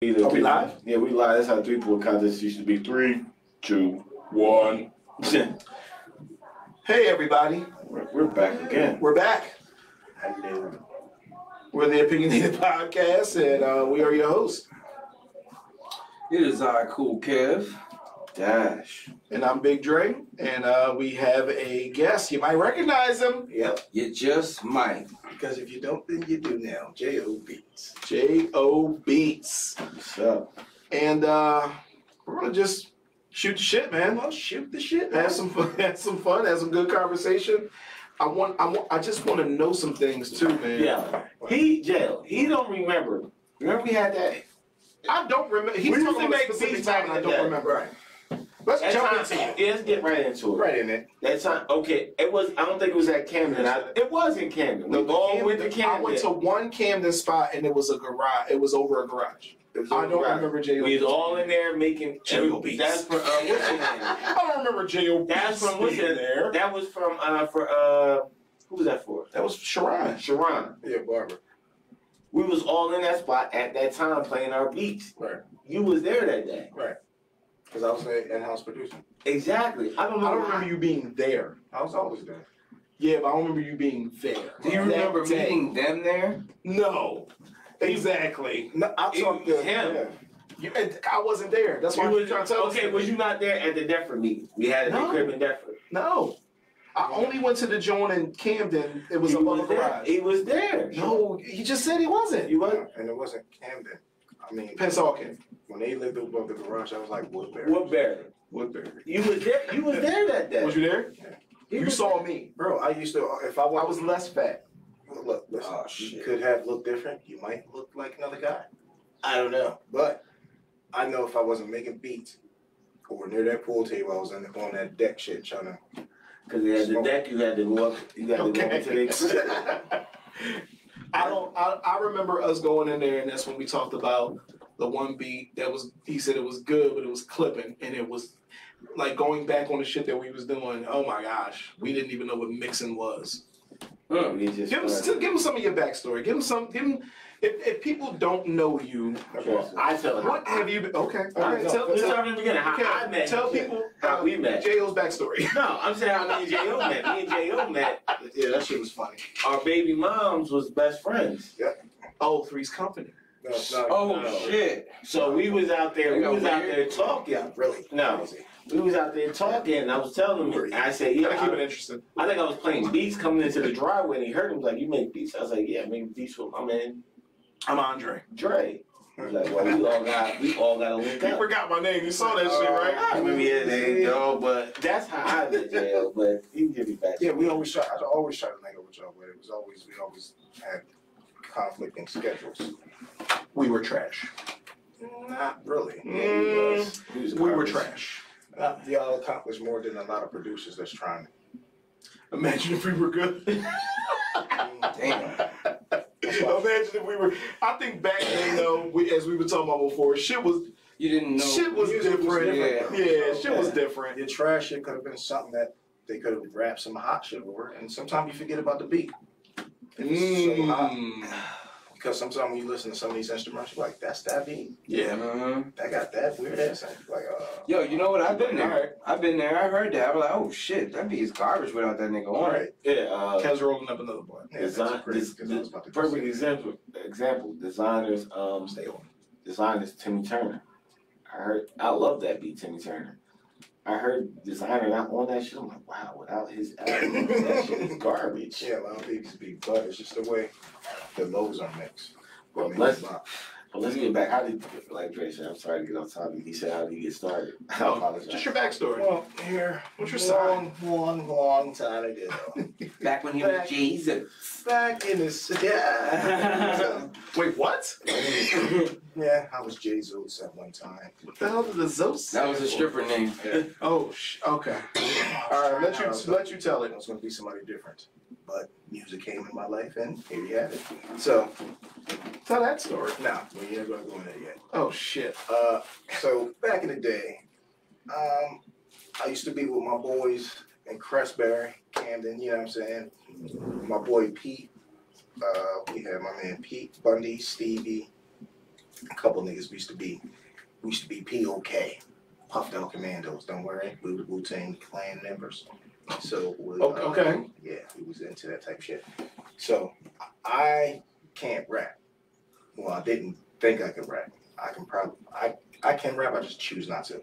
Are we live? Yeah, we live. That's how 3-point contest used to be. 3, 2, 1. Hey, everybody. We're back again. We're back. Hello. We're the Opinionated Podcast, and we are your hosts. It is Cool Kev. Dash. And I'm Big Dre, and we have a guest. You might recognize him. Yep. You just might. Because if you don't, then you do now. J.O. Beatz. J.O. Beatz. What's up? And we're going to just shoot the shit, man. Well, shoot the shit. Have some fun, have some good conversation. I just want to know some things, too, man. Yeah. He don't remember. Remember we had that? I don't remember. He's talking about a specific time, and I don't remember. Right. Let's That jump time, into it. yeah, let's get right into it. Right in it. That time, okay. It was. I don't think it was at Camden. It was in Camden. We all went to Camden. I went to one Camden spot, and it was a garage. It was over a garage. I don't remember J.O. We was all in there making J.O. Beatz. That's for what's your name? I don't remember J.O. Beatz. That's from what's being in there. That was from who was that for? That was Sharon. Sharon. Yeah, Barbara. We was all in that spot at that time playing our beats. Right. You was there that day. Right. Because I was an in-house producer. Exactly. I don't remember you being there. I was always there. Yeah, but I don't remember you being there. Do you remember meeting them there? No. Exactly. No, I talked to him. I wasn't there. That's why I'm trying to tell you. Okay, was you not there at the Deptford meeting? We had it at the crib in Deptford. No. I only went to the joint in Camden. It was above a garage. He was there. No, he just said he wasn't. You wasn't? And it wasn't Camden. I mean, Pensacola. when they lived above the garage, I was like Woodbury. Woodbury. You was there. You was there that day. Was you there? Yeah. You saw me. Bro, I used to, if I was less fat. Look, listen, Oh, you shit. could have looked different. You might look like another guy. I don't know. But I know if I wasn't making beats or near that pool table, I was on that deck shit trying to. Because they had the deck, you had to go up. You got to go into the. I remember us going in there, and that's when we talked about the one beat that was. He said it was good, but it was clipping, and it was like going back on the shit that we was doing. Oh my gosh, we didn't even know what mixing was. Give him some of your backstory. Give him. If people don't know you, I tell them. What have you been? Okay. Let's start from the beginning. How I met. Tell people how we met. J.O.'s backstory. No, I'm saying how me and J.O. met. Me and J.O. met. Yeah, that shit was funny. Our baby moms was best friends. Oh, Three's Company. No. Shit. So we was out there. We was out there talking. Yeah, really. No. Crazy. We was out there talking, and I was telling him, I said, You gotta yeah, keep it interesting. I think I was playing beats coming into the driveway, and he heard him like, you make beats? I was like, yeah, I make beats with my man, I'm Andre. Dre. He was like, well, we all got to link You up. forgot my name. You saw that shit, right? I remember his name, yo, but that's how I met J.O., but he can give me back. Yeah, I always try to link up with y'all, but we always had conflicting schedules. We were trash. Not really. We were trash. Y'all accomplished more than a lot of producers that's trying. Imagine if we were good. Damn. Imagine if we were. I think back then, though, as we were talking about before, shit was You didn't know. different. Yeah, shit was different. Your trash shit could have been something that they could have wrapped some hot shit over, and sometimes you forget about the beat. It's so hot. Because sometimes when you listen to some of these instruments, you're like, that's that beat. Yeah. That got that weird ass thing. Like, Yo, you know what? I've been there. I heard that. I was like, oh shit, that beat is garbage without that nigga on it. Yeah, Kev's rolling up another one. yeah, that's crazy. Because I was about to perfect example, designers, stay on. designers Timmy Turner. I love that beat, Timmy Turner. I heard designer not on that shit. I'm like, wow, without his album, that shit is garbage. Yeah, a lot of beats beat, but it's just the way the lows are mixed. Well, let's get back. How did, like Dre said, I'm sorry to get on topic. He said, how did he get started? I apologize. Just your backstory. Well, here, What's your sign? long time ago. Back when he was Jesus. Back in the yeah. Wait, what? Yeah, I was Jesus at one time. What the hell did the Zeus? That was a stripper name. Oh, okay. All right, let you tell It it. was going to be somebody different, but music came in my life, and here you have it. So, Tell that story. now we ain't going to go in there yet. Oh shit. So back in the day, I used to be with my boys in Crestbury, Camden. You know what I'm saying? My boy Pete. We had my man Pete, Bundy, Stevie, a couple niggas we used to be POK, Puffed Out Commandos. Don't worry, we were Wu-Tang Clan members. So okay. Yeah, we was into that type of shit. So I can't rap. Well, I didn't think I could rap. I can rap. I just choose not to.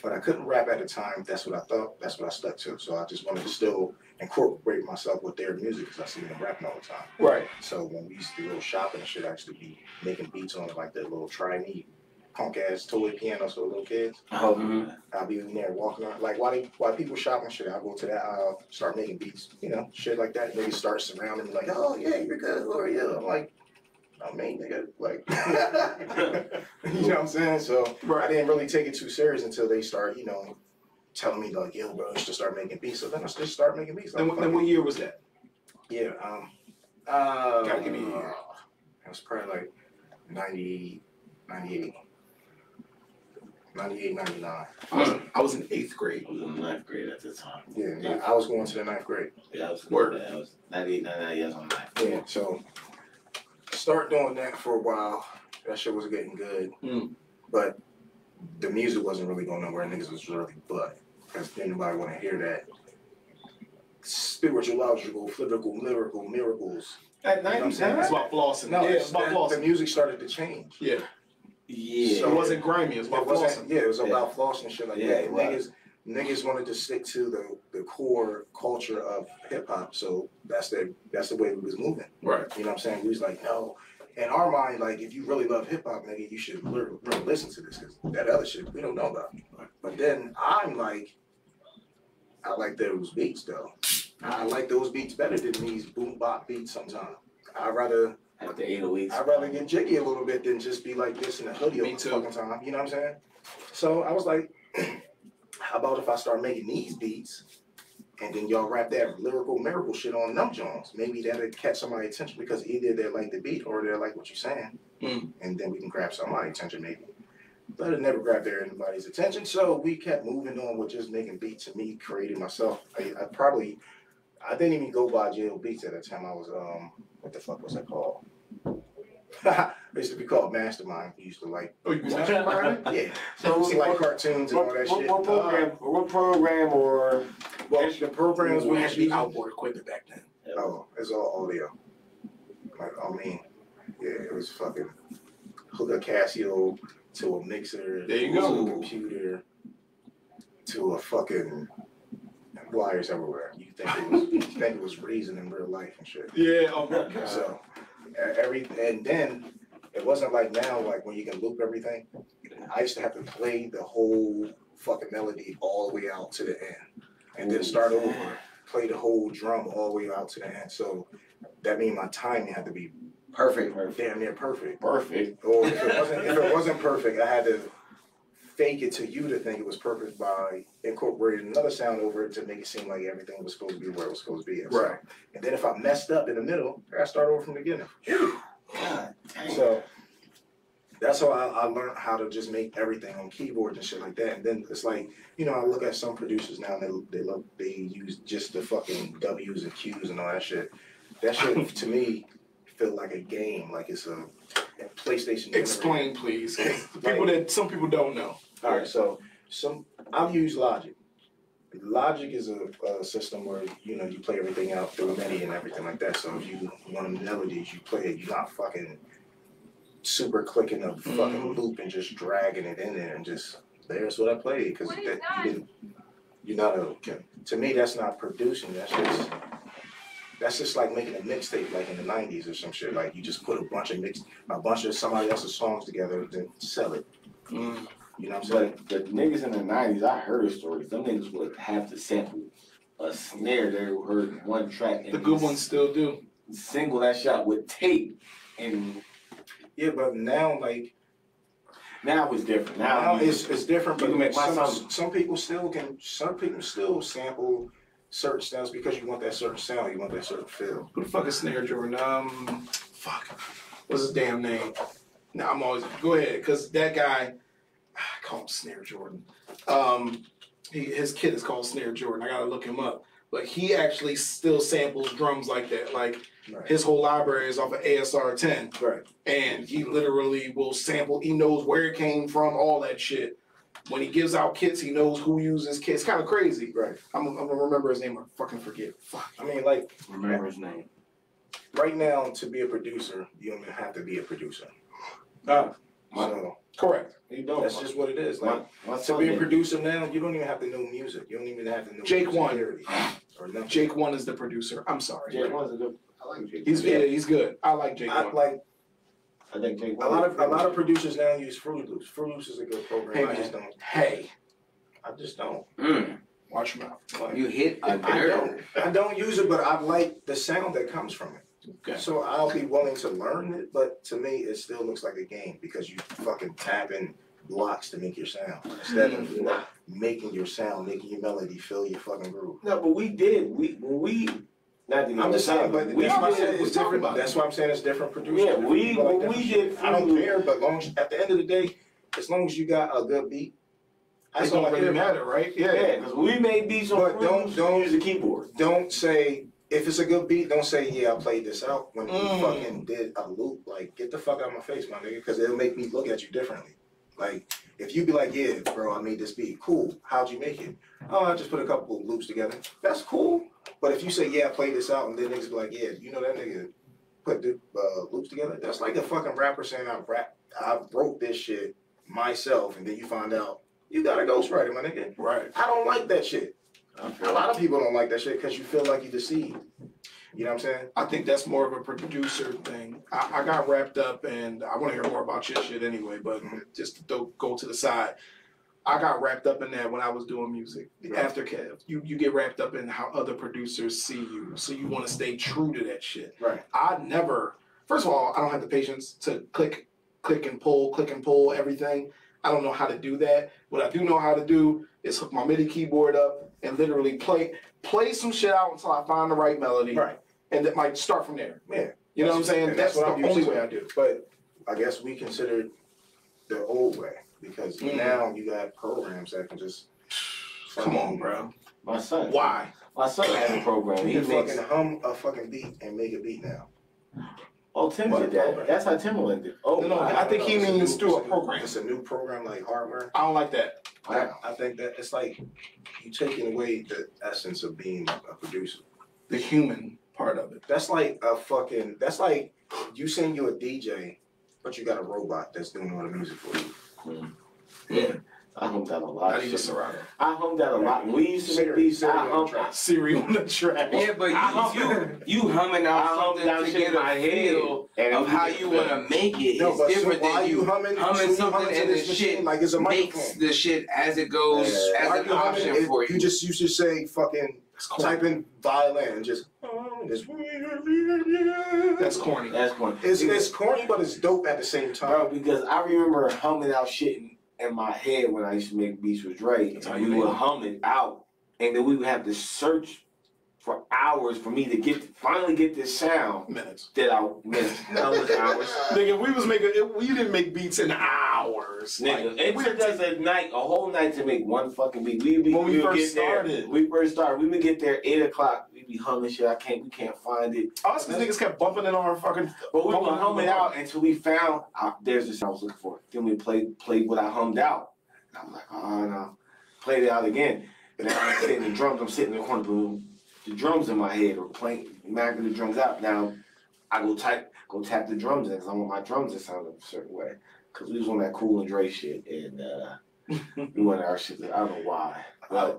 But I couldn't rap at the time. That's what I thought. That's what I stuck to. So I just wanted to still incorporate myself with their music because I see them rapping all the time. Right. So when we used to go shopping and shit, I used to be making beats on like that little try-me punk ass toy pianos for the little kids. Oh, I'll be in there walking around. Like while people shopping shit, I'll go to that aisle, start making beats, shit like that. Niggas start surrounding me like, oh yeah, you're good, who are you? I'm like, I mean, nigga, like, you know what I'm saying? So I didn't really take it too serious until they start, telling me like, yo, bro, you should start making beats. So then I just started making beats. Then what year was that? Yeah, Gotta give me a year. It was probably like 98, 99. I was in 8th grade. I was in 9th grade at the time. Yeah, I was going to the 9th grade. Yeah, I was Word. I was 98, 99 years on 9th. Yeah, so start doing that for a while. That shit was getting good. But the music wasn't really going nowhere. Niggas was really butt. Because anybody want to hear that spiritual, logical, physical, lyrical miracles. At You know what I'm 90 saying? It's about flossing. No, Yeah, it's about the flossing. music started to change. Yeah. Yeah. So it wasn't grimy. It was about flossing. Yeah, it was about flossing and shit like Yeah, that. it And was. niggas wanted to stick to the core culture of hip hop. So that's the way we was moving. Right. You know what I'm saying? We was like, no. In our mind, like, if you really love hip hop, nigga, you should really listen to this because that other shit we don't know about. But then I'm like, I like those beats though. I like those beats better than these boom bop beats sometimes. I'd rather At the 808s. I'd rather get jiggy a little bit than just be like this in a hoodie all Me the too. fucking time. You know what I'm saying? So I was like, how about if I start making these beats and then y'all rap that lyrical miracle shit on them joints? Maybe that'll catch somebody's attention because either they like the beat or they like what you're saying. And then we can grab somebody's attention maybe. But it never grabbed anybody's attention. So we kept moving on with just making beats and me creating myself. I didn't even go by jail beats at that time. I was what the fuck was that called? It used to be called Mastermind. We used to like, Oh, you was Mastermind? yeah. So See like cartoons and all that shit. What program or Well, the programs We we had to be using, outboard equipment back then. it's all audio. Like, yeah, it was fucking hook a Casio to a mixer, There you to go. a computer, to a fucking wires everywhere. You think it was Reason in real life and shit. Yeah. Oh my god. So and then it wasn't like now, like when you can loop everything. I used to have to play the whole fucking melody all the way out to the end, and then start over, play the whole drum all the way out to the end. So that means my timing had to be perfect? damn near perfect. Perfect. Or if it wasn't perfect, I had to fake it to you to think it was perfect by incorporating another sound over it to make it seem like everything was supposed to be where it was supposed to be. Right. And then if I messed up in the middle, I gotta start over from the beginning. God dang. So that's how I learned how to just make everything on keyboards and shit like that. And then it's like, I look at some producers now and they use just the fucking W's and Q's and all that shit. That shit to me feel like a game, like it's a PlayStation. Explain, please. Some people don't know. All right, so I've used Logic. Logic is a system where you play everything out through MIDI and everything like that. So if you want melodies, you play it. You're not fucking super clicking a fucking loop and just dragging it in there and just there's what I played because you're not to me that's not producing. That's just like making a mixtape like in the 90s or some shit. Like you just put a bunch of somebody else's songs together and then sell it. You know what I'm saying? But the niggas in the 90s, I heard stories. Them niggas would have to sample a snare they heard one track. And The good ones still do. Single that shot with tape. And Yeah, but now now it's different. now it's different. You can make But some people still sample certain styles because you want that certain sound, you want that certain feel. Who the fuck is Snare Jordan? Fuck. What's his damn name? No, I'm always go ahead, cause that guy, I call him Snare Jordan. His kid is called Snare Jordan. I gotta look him up. but he actually still samples drums like that. Like Right. his whole library is off of ASR 10, Right. and he literally will sample. He knows where it came from, all that shit. When he gives out kits, he knows who uses kits. Kind of crazy. Right. I'm gonna remember his name. I fucking forget. Fuck. I mean, like, Remember his name. right now, to be a producer, you don't even have to be a producer. Ah, So correct. You don't. that's just what it is. Like, My to son be a did. producer now, you don't even have to know music. You don't even have to know Jake music One. theory or nothing. Jake One is the producer. I'm sorry. Jake One's a good. I like Jake. He's good. I like Jake I, One. like I think Jake. a lot of producers now use Fruit Loops. Fruit Loops is a good program. Hey, I man. just don't. Hey, I just don't. watch your mouth. Like, You hit a I nerve. don't use it, but I like the sound that comes from it. Okay. So I'll be willing to learn it, but to me, it still looks like a game because you fucking tapping blocks to make your sound instead of making your sound, making your melody fill your fucking groove. No, but we did. We not to I'm just saying, but we that's why I'm did- saying we it's talked different. about it. That's why I'm saying it's different producers. Yeah, different we- people like when different we shit. did I don't Fruit care, but long as, at the end of the day, as long as you got a good beat, It that's all don't I really care about. matter, right? Yeah, because we made beats on But Fruit don't use a keyboard. Don't say if it's a good beat. Don't say I played this out when you Mm. fucking did a loop. Like get the fuck out of my face, my nigga, because it'll make me look at you differently. Like if you be like, yeah, bro, I made this beat. Cool. How'd you make it? Oh, I just put a couple of loops together. That's cool. But if you say, I played this out, and then niggas be like, yeah, you know that nigga put the loops together. That's like a fucking rapper saying I wrote this shit myself, and then you find out you got a ghostwriter, my nigga. Right. I don't like that shit. A lot of people don't like that shit because you feel like you deceived. You know what I'm saying? I think that's more of a producer thing. I got wrapped up, and I want to hear more about your shit anyway, but just to go to the side. I got wrapped up in that when I was doing music. Right. After Kev, you get wrapped up in how other producers see you, so you want to stay true to that shit. Right. I never, first of all, I don't have the patience to click and pull everything. I don't know how to do that. What I do know how to do is hook my MIDI keyboard up and literally play some shit out until I find the right melody. Right. And that might start from there. Yeah. You know what I'm saying? And That's what the I'm only used way to. I do. But I guess we considered the old way because Mm. now you got programs that can just Come on, bro. My son. Why? My son has a program. You He can makes. fucking hum a fucking beat and make a beat now. Oh, Tim What did that. program? That's how Timberland did. Oh, No, wow. I think he It's means new- through a it's program. It's a new program like hardware. I don't like that. Wow. I think that it's like you taking away the essence of being a producer. The human part of it. That's like you saying you're a DJ, but you got a robot that's doing all the music for you. Yeah. I hummed out a lot Not of even shit. Serato. I hummed out a lot. We used to make Siri beats. I on the hummed. track. Siri on the track. Yeah, but you humming I out hummed something out to shit get in my a head. feel And of we how did you that. want to make it. No, It's but different why than you you humming humming so you something to and the this machine shit like it's a makes microphone. the shit as it goes Why as you an humming option it? for you. You should say fucking That's corny. type in violin and just That's corny. That's one. it's corny, but it's dope at the same Bro, time. because I remember humming out shit in my head when I used to make beats with Dre. That's how And you we make would it. hum it out, and then we would have to search for hours for me to finally get this sound Minutes. that I missed. No, it was hours. Nigga, we was making, we didn't make beats in hours. Nigga, Like, it took us a whole night to make one fucking beat. When we would first get there- started. we first started. We would get there 8 o'clock. We'd be humming shit. We can't find it. us niggas kept bumping it on our fucking. But we would bumping hum it out until we found there's the sound I was looking for. Then we played what I hummed out. And I was like, oh no. Played it out again. And then I'm sitting in the drums, I'm sitting in the corner, boom. The drums in my head are playing, macking the drums out. Now I go tap the drums in because I want my drums to sound a certain way. Because we was on that Cool and Dre shit, and we wanted our shit. I don't know why. But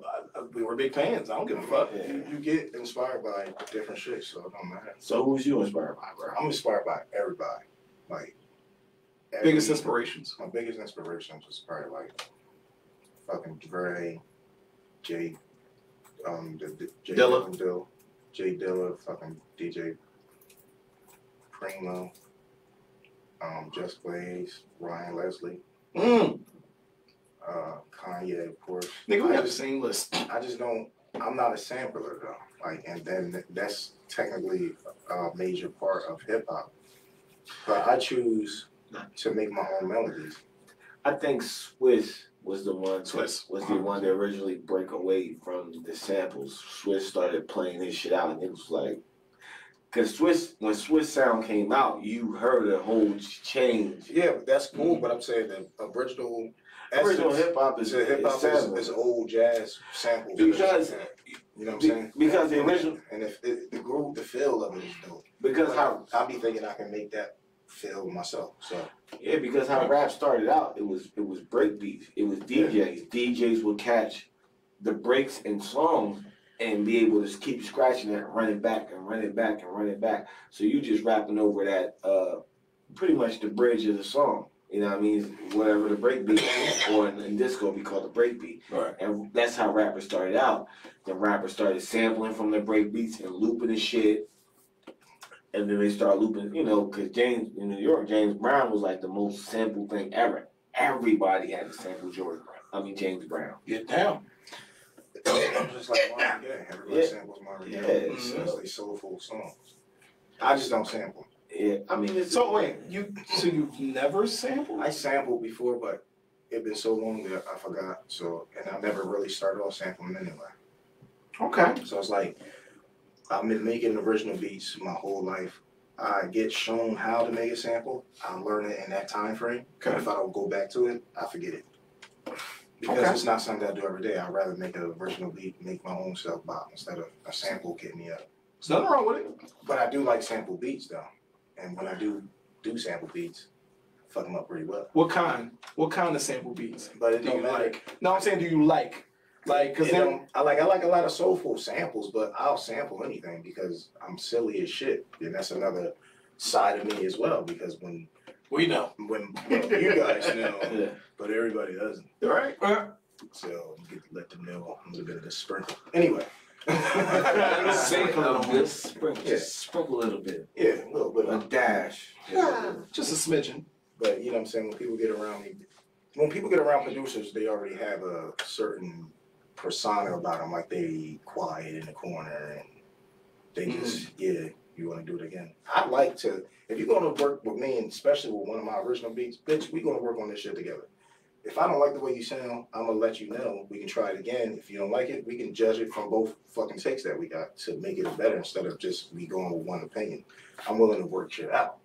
We were big fans. I don't give a fuck. yeah. You get inspired by different shit, so it don't matter. So who was you inspired by, bro? I'm inspired by everybody. Like Biggest inspirations. My biggest inspirations was probably like fucking Dre, Jay, Jay Dilla. Dill, Jay Dilla, fucking DJ Primo, Just Blaze, Ryan Leslie, Mm. Kanye, of course. Nigga, we I have the just- same list. I just don't. I'm not a sampler though. Like, and then that's technically a major part of hip hop. But I choose to make my own melodies. I think Swiss was the one Swiss. was the one that originally break away from the samples. Swiss started playing his shit out, and it was like, cause when Swiss sound came out, you heard a whole change. Yeah, but that's cool. But I'm saying the original Hip hop is old jazz samples. Because you know what I'm saying? Because the original, and if the groove, the feel of it is dope. because how I'll be thinking I can make that feel myself. So yeah, because how rap started out, it was break beats. It was DJs. DJs would catch the breaks in songs and be able to keep scratching it, run it back and run it back and run it back. So you just rapping over that, pretty much the bridge of the song. You know what I mean? Whatever the break beat, or in disco we call the break beat. Right. And that's how rappers started out. The rappers started sampling from the break beats and looping the shit. And then they start looping, you know, because in New York, James Brown was like the most sampled thing ever. Everybody had to sample James Brown. Get down. just like Marvin Gaye, everybody samples Marvin Gaye. It's they soulful songs. I just don't sample. Yeah, I mean, So wait, you've never sampled? I sampled before, but it's been so long that I forgot. So, and I never really started off sampling anyway. Okay. So it's like I've been making original beats my whole life. I get shown how to make a sample. I learn it in that time frame. Okay. If I don't go back to it, I forget it. Because it's not something I do every day. I'd rather make an original beat, make my own self bop instead of a sample getting me up. There's nothing wrong with it. But I do like sample beats though. And when I do sample beats, I fuck them up pretty well. What kind? What kind of sample beats? But it Do don't you matter. like? No, I'm saying, do you like? Like, cause then I like a lot of soulful samples, but I'll sample anything because I'm silly as shit. And that's another side of me as well. Because when we know, you guys know, yeah. but everybody doesn't. all right. So you get to let them know a little bit of the sprinkle. Anyway. Sprinkle a little bit. Sprinkle a little bit. Yeah, a little bit A of dash. Just a smidgen. But you know what I'm saying, when people get around producers, they already have a certain persona about them, like they quiet in the corner and they just, you want to do it again. I'd like to, if you're going to work with me, and especially with one of my original beats, bitch, we're going to work on this shit together. If I don't like the way you sound, I'm going to let you know. We can try it again. If you don't like it, we can judge it from both fucking takes that we got to make it better instead of just me going with one opinion. I'm willing to work shit out.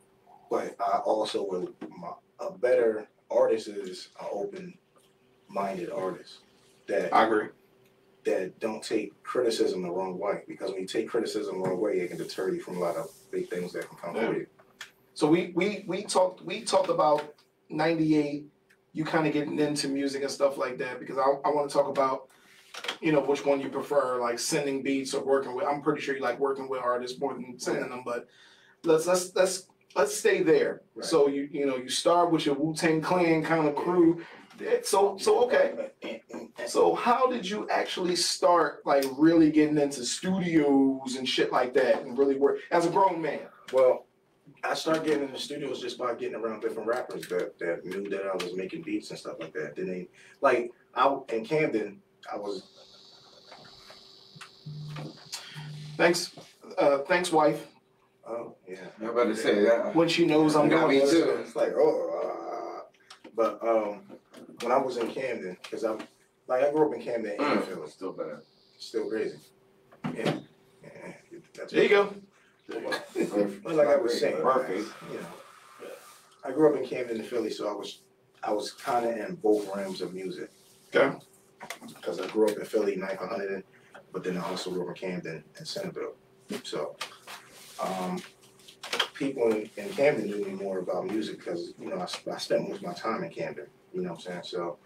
But I also will, a better artist is an open-minded artist. That I agree. That don't take criticism the wrong way. Because when you take criticism the wrong way, it can deter you from a lot of big things that can come for you. So we talked about 98. You kind of getting into music and stuff like that, because I want to talk about, you know, which one you prefer, like sending beats or working with. I'm pretty sure you like working with artists more than sending them, but let's stay there. Right. So you start with your Wu-Tang Clan kind of crew. So okay. So how did you actually start, like, really getting into studios and shit like that and really work as a grown man? Well, I started getting in the studios just by getting around different rappers that knew that I was making beats and stuff like that. Then they, like, in Camden, I was. Thanks, wife. Oh yeah. I'm about to say that. When she knows I'm Got going me too. It's like but when I was in Camden, because I grew up in Camden and Philly. Still bad. Still crazy. Yeah. That's there you go. But like I was saying, perfect. You know, I grew up in Camden and Philly, so I was kind of in both realms of music. Okay. Because I grew up in Philly, 900, but then I also grew up in Camden and Centerville. So, people in Camden knew me more about music because, you know, I spent most of my time in Camden. You know what I'm saying? So,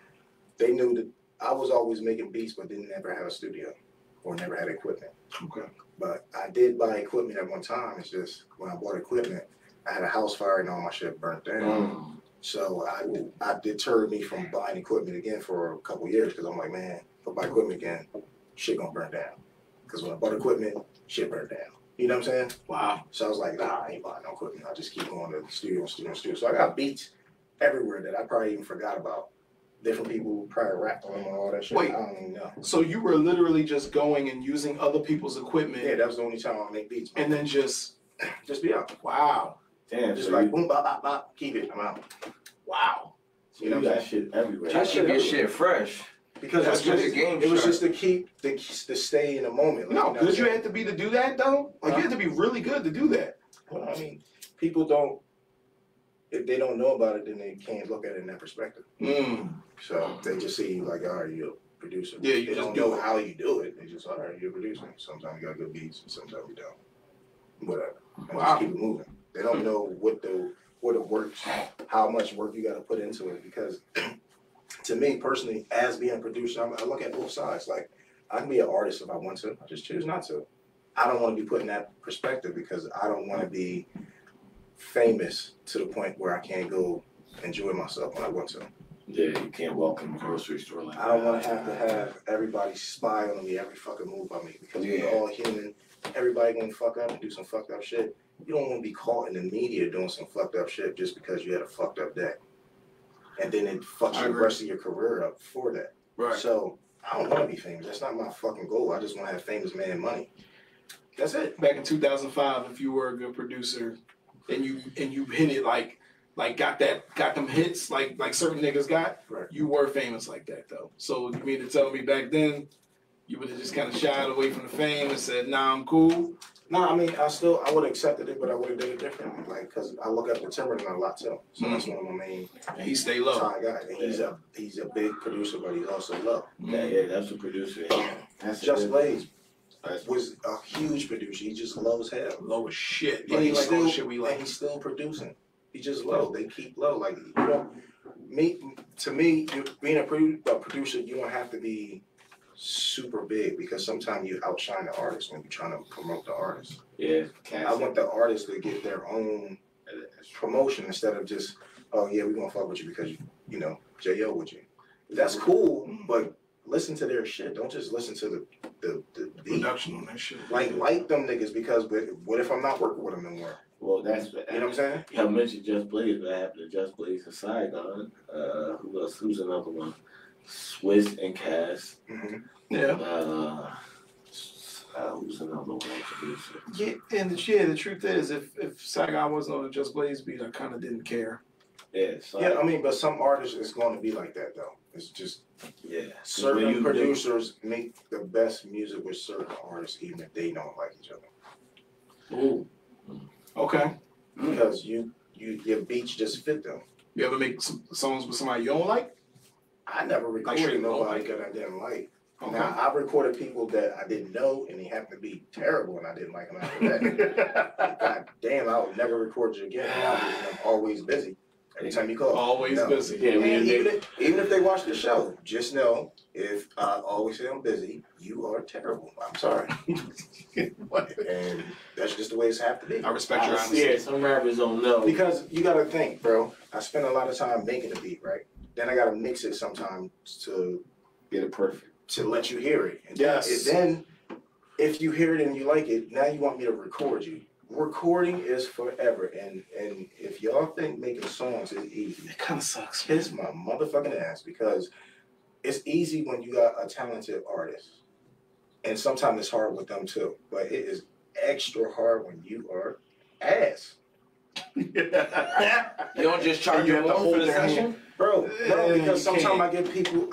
they knew that I was always making beats, but didn't ever have a studio or never had equipment. Okay. But I did buy equipment at one time. It's just when I bought equipment, I had a house fire and all my shit burnt down. So I deterred me from buying equipment again for a couple years because I'm like, man, if I buy equipment again, shit gonna burn down. Because when I bought equipment, shit burned down. You know what I'm saying? Wow. So I was like, nah, I ain't buying no equipment. I just keep going to the studio. So I got beats everywhere that I probably even forgot about. Different people probably rapped on them and all that shit. Wait. I don't even know. So you were literally just going and using other people's equipment. Yeah, that was the only time I make beats. And then just be out. Wow. Damn. Just So like boom, bop, bop, bop, keep it. I'm out. Wow. You know, that shit everywhere. Just keep your shit fresh. Because That's just a game. It was just to keep to stay in the moment. Like, No, because you know, had to be to do that though. Like you had to be really good to do that. well, I mean, people don't. If they don't know about it, then they can't look at it in that perspective. So they just see you like, all right, you're a producer. Yeah, you they just don't do know it. how you do it. They just, all right, you're a producer. Sometimes you got good beats, and sometimes you don't. Whatever. And Wow. just keep it moving. They don't know what it works, how much work you got to put into it. Because to me personally, as being a producer, I look at both sides. Like I can be an artist if I want to. I just choose not to. I don't want to be put in that perspective because I don't want to be famous to the point where I can't go enjoy myself when I want to. Yeah, you can't walk in the grocery store like I don't want to have everybody spy on me every fucking move I make because we're all human. Everybody gonna fuck up and do some fucked up shit. You don't want to be caught in the media doing some fucked up shit just because you had a fucked up day. And then it fucks the rest of your career up for that. Right. So I don't want to be famous. That's not my fucking goal. I just want to have famous man money. That's it. Back in 2005, if you were a good producer and you hit it like got them hits like certain niggas got, Right. You were famous like that though. So you mean to tell me back then you would have just kind of shied away from the fame and said, nah, I'm cool? No, I mean, I would have accepted it, but I would have did it differently. Like, cause I look up to Timberland a lot too. So that's one of my main And he stay low. tie guys. And he's a big producer, but he's also low. Yeah, that's a producer. That's Just Blaze That's was a huge producer. He just low as hell. Low as shit. And Like all the shit we and like. he's still producing. He just low. They keep low. Like you know, being a producer, you don't have to be super big because sometimes you outshine the artist when you're trying to promote the artist. yeah. I want the artist to get their own promotion instead of just, oh yeah, we're gonna fuck with you because you know J.O. with you. That's cool, but listen to their shit. Don't just listen to the beat. Production on that shit. Like them niggas because what if I'm not working with them no more? Well, that's You know what I'm saying? I mentioned Just Blaze, but I happened to Just Blaze and Saigon. Who else? Who's another one? Swiss and Cass. Mm-hmm. Yeah. Who's another one? Producer? Yeah, and the truth is, if Saigon wasn't on the Just Blaze beat, I kind of didn't care. Yeah. So Yeah, I mean, but some artists is going to be like that though. It's just yeah. certain producers make the best music with certain artists, even if they don't like each other. Ooh. Okay. Because your beats just fit them. You ever make some songs with somebody you don't like? I never recorded sure you nobody don't that I didn't like. Okay. Now I recorded people that I didn't know and they happened to be terrible and I didn't like them after that. God damn, I would never record you again. I'm always busy. Every time you call. Always No. busy. Yeah, And even if they watch the show, just know if I always say I'm busy, you are terrible. I'm sorry. And that's just the way it's have to be. I respect your honesty. Yeah, some rappers don't know. Because you gotta think, bro. I spend a lot of time making the beat, right? Then I gotta mix it sometimes to Get it perfect. let you hear it. And Yes. then if you hear it and you like it, now you want me to record you. Recording is forever, and if y'all think making songs is easy, It kind of sucks. kiss my motherfucking ass because it's easy when you got a talented artist, and sometimes it's hard with them too. But it is extra hard when you are ass. You don't just charge You them have to more for hold the their hand. session? Bro, no, Yeah, because you sometimes can't. I get people,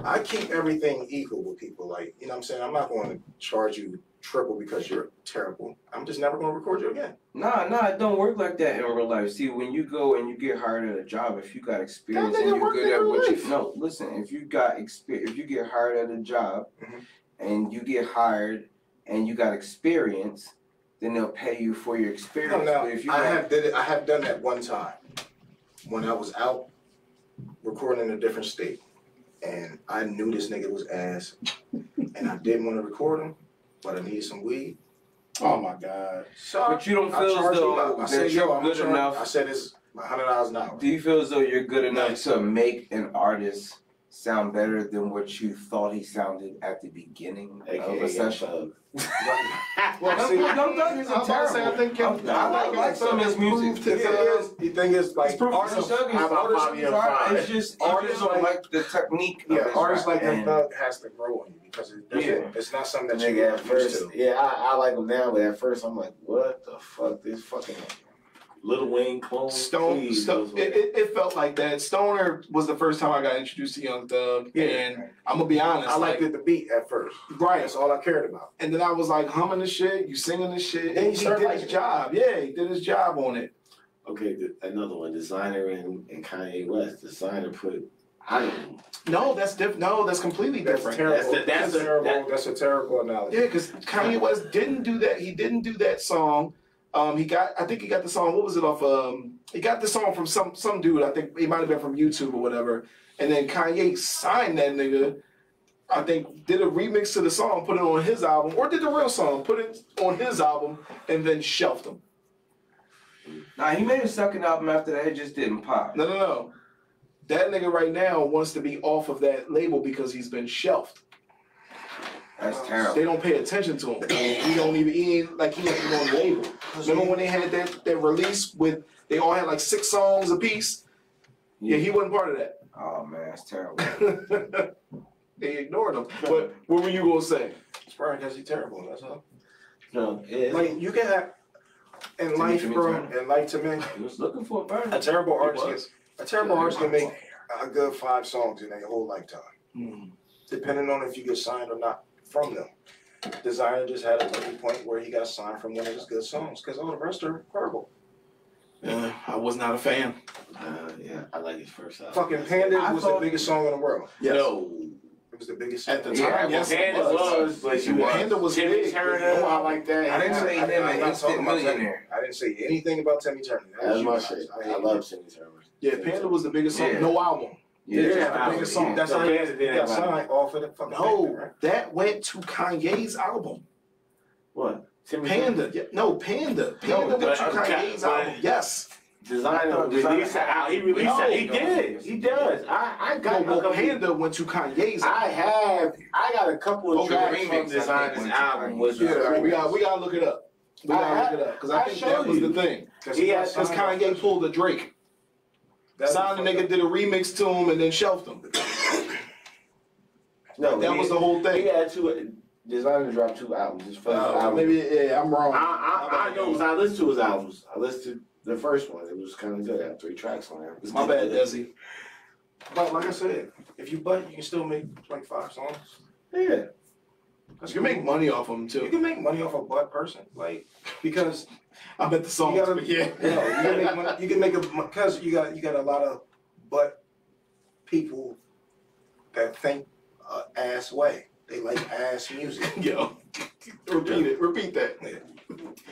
I keep everything equal with people. Like, you know what I'm saying? I'm not going to charge you triple because you're terrible. I'm just never going to record you again. Nah, it don't work like that in real life. See, when you go and you get hired at a job, if you got experience That and nigga you're worked good in at real what life. you no, listen, if you get hired at a job Mhm. and you get hired and you got experience, then they'll pay you for your experience. No, But if you I got- have done that one time when I was out recording in a different state, and I knew this nigga was ass, and I didn't want to record him, but I needed some weed. Oh my God. So But you don't I feel as charged him though out. I that said, you're yo, I'm good gonna charge. enough. I said it's $100 an hour. Do you feel as though you're good enough Nice. to make an artist sound better than what you thought he sounded at the beginning of AKA a session? Well, see, Young Thug isn't I was about to say, I terrible. think I like some of his music. the thing is, like, Young artists, Thug is it's just Artists you don't like- like the technique. of yeah, his artists rap. like Young And Thug has to grow on you because it's not something that you Nigga, are at used first, to. yeah, I like him now, but at first I'm like, what the fuck, this fucking. Lil Wayne clone. It felt like that. Stoner was the first time I got introduced to Young Thug, and I'm gonna be honest. I liked the beat at first. Right. That's all I cared about. And then I was like humming the shit, you singing the shit, and he did his job. Yeah, he did his job on it. Okay, another one. Designer and Kanye West. Designer put. I don't. No, that's different. No, that's completely different. That's a terrible analogy. Yeah, because Kanye West didn't do that. He didn't do that song. I think he got the song. What was it off? He got the song from some dude. I think it might have been from YouTube or whatever. And then Kanye signed that nigga. I think did a remix to the song, put it on his album, or did the real song, put it on his album, and then shelved him. Nah, he made a second album after that. It just didn't pop. No. That nigga right now wants to be off of that label because he's been shelved. That's terrible. They don't pay attention to him. He ain't even on the label. Remember when they had that release with, they all had like 6 songs apiece? Yeah, he wasn't part of that. Oh man, that's terrible. They ignored him. But what were you gonna say? It's probably because he's terrible, that's all. No, like you can have in life, bro, in life to me. He was looking for a burn. A terrible artist can make a good 5 songs in their whole lifetime. Depending on if you get signed or not from them. Designer just had a lucky point where he got signed from one of his good songs, because all the rest are horrible. I was not a fan. Yeah, I like his first album. Fucking Panda was the biggest song in the world. Yes. No. It was the biggest song At the time, yes, Panda was, but Panda was Timmy big. Turner, I like that. I didn't say him and Instant Millionaire. I didn't say anything about Timmy Turner. That's my shit. I love Timmy Turner. Yeah, Panda was the biggest song. Yeah. No album. Yeah, the biggest song. That's how he got signed off of the fucking No, Panda, right? that went to Kanye's album. What? Timmy Panda. Yeah, no, Panda. Panda went to Kanye's album. Yes. Designer released it out. He released it. He did. He does. I got Panda went to Kanye's album. I got a couple of tracks from remix, Designer's album. Yeah, we gotta look it up. We gotta look it up. Because I think that was the thing. Because Kanye pulled a Drake. Signed the nigga, did a remix to him, and then shelved him. No, that was the whole thing. He had 2. Designer dropped 2 albums. His first album. Maybe, yeah, I'm wrong. I know because I listened to his albums. I listened to the first one. It was kind of good. I had 3 tracks on there. My bad, Desi. But like I said, if you butt, you can still make like 5 songs. Yeah. You can make money off them, too. You can make money off a butt person, like, because I bet the songs. you gotta, yeah. You can make money. You can make because you got a lot of butt people that think ass way. They like ass music. Yo, repeat that. Yeah.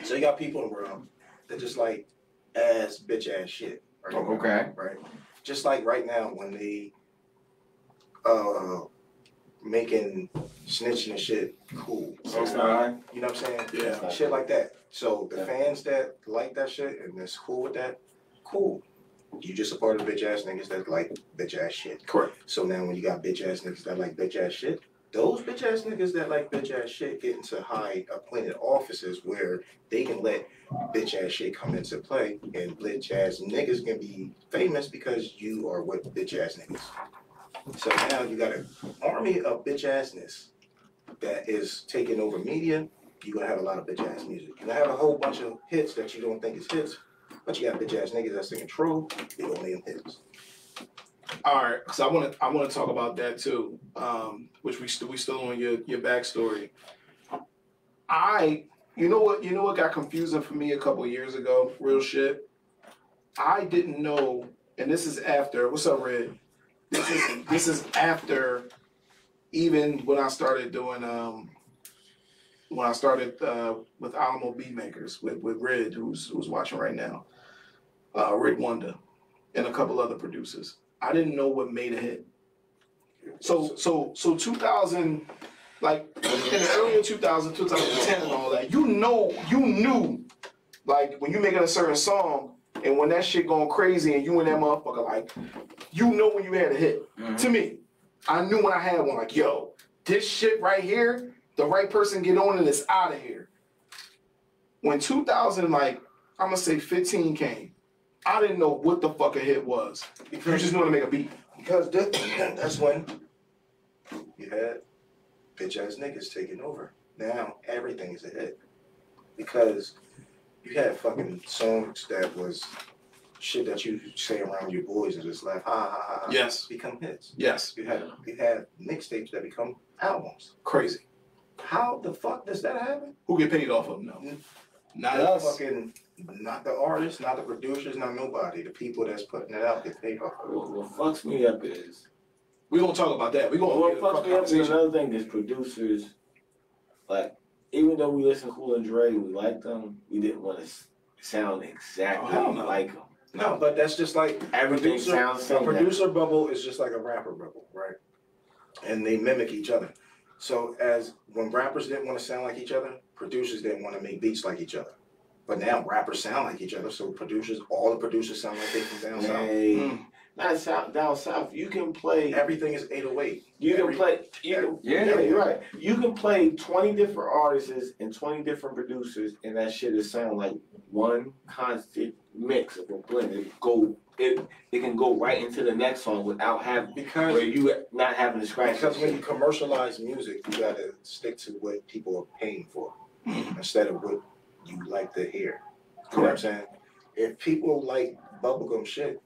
So you got people in the world that just like bitch ass shit. Right? Okay. Right. Just like right now when they making snitching and shit cool. Okay. You know what I'm saying? Yeah. Shit like that. So the fans that like that shit and that's cool with that, cool. You just support the bitch ass niggas that like bitch ass shit. Correct. So now when you got bitch ass niggas that like bitch ass shit, those bitch ass niggas that like bitch ass shit get into high appointed offices where they can let bitch ass shit come into play, and bitch ass niggas can be famous because you are with bitch ass niggas. So now you got an army of bitch assness that is taking over media. You're gonna have a lot of bitch ass music. You're gonna have a whole bunch of hits that you don't think is hits, but you got bitch ass niggas that's in control. They gonna make them hits. All right, because I want to talk about that too. Which we still on your backstory. You know what got confusing for me a couple of years ago. Real shit. I didn't know, and this is after. What's up, Red? This is after even when I started doing with Alamo Beat Makers with Red, who's watching right now, Red Wonder, and a couple other producers. I didn't know what made a hit. So 2000, like in the earlier 2000, 2010 and all that, you knew, like when you making a certain song and when that shit going crazy and you and that motherfucker, like, you know when you had a hit. Mm-hmm. To me, I knew when I had one, like, yo, this shit right here, the right person get on and it's out of here. When 2000, like, I'm gonna say 15 came, I didn't know what the fuck a hit was. You just knew how to make a beat. Because that's when you had bitch ass niggas taking over. Now everything is a hit. Because you had fucking songs that was shit that you say around your boys and just laugh, ha ha ha. Yes. Become hits. Yes. You had mixtapes that become albums. Crazy. How the fuck does that happen? Who get paid off of them? No. Not The us. fucking, not the artists, not the producers, not nobody. The people that's putting it out get paid off of it. What fucks me up is. We're gonna talk about that. We're gonna What get a fucks fuck me up is conversation. another thing is producers, like, even though we listen to Cool and Dre, we like them, we didn't want to sound exactly hell no. like them. No, but that's just like Everything sounds the a same. producer bubble is just like a rapper bubble, right? And they mimic each other. So as when rappers didn't want to sound like each other, producers didn't want to make beats like each other. But now rappers sound like each other, so all the producers sound like they from down south. Hey, not down south. You can play. Everything is 808. You can play. Yeah, you're right. You can play 20 different artists and 20 different producers, and that shit is sound like one constant mix of a blend. It can go right into the next song without having where you not having to scratch. Because when you commercialize music, you gotta stick to what people are paying for instead of what you like to hear. You know what I'm saying? If people like bubblegum shit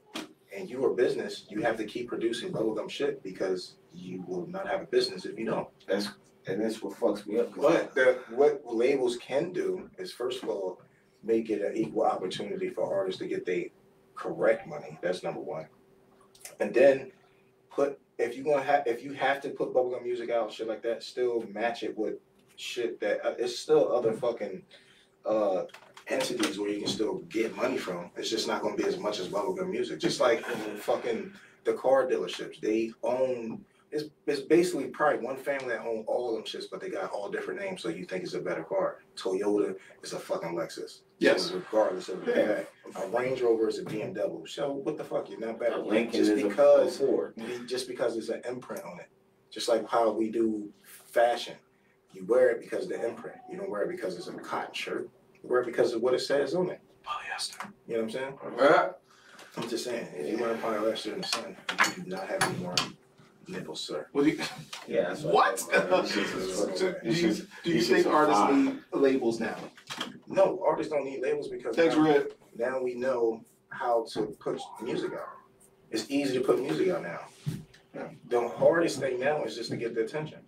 and you are business, you have to keep producing bubblegum shit because you will not have a business if you don't. That's what fucks me up. But what labels can do is, first of all, make it an equal opportunity for artists to get their correct money. That's number one. And then if you have to put bubblegum music out, shit like that, still match it with shit that it's still other fucking entities where you can still get money from. It's just not gonna be as much as bubblegum music. Just like fucking the car dealerships, they own. It's basically probably one family that own all them shits, but they got all different names, so you think it's a better car. Toyota is a fucking Lexus. Yes. So regardless of that, a Range Rover is a BMW. So what the fuck? You're not better. Lincoln just is because a Ford. just because there's an imprint on it. Just like how we do fashion. You wear it because of the imprint. You don't wear it because it's a cotton shirt. You wear it because of what it says on it. Polyester. You know what I'm saying? I'm just saying, if you wear polyester in the sun, you do not have any more nipples, sir. What do you, Yeah. That's what? Do you think artists need labels now? No, artists don't need labels because Thanks, Red. now we know how to put music out. It's easy to put music out now. The hardest thing now is just to get the attention.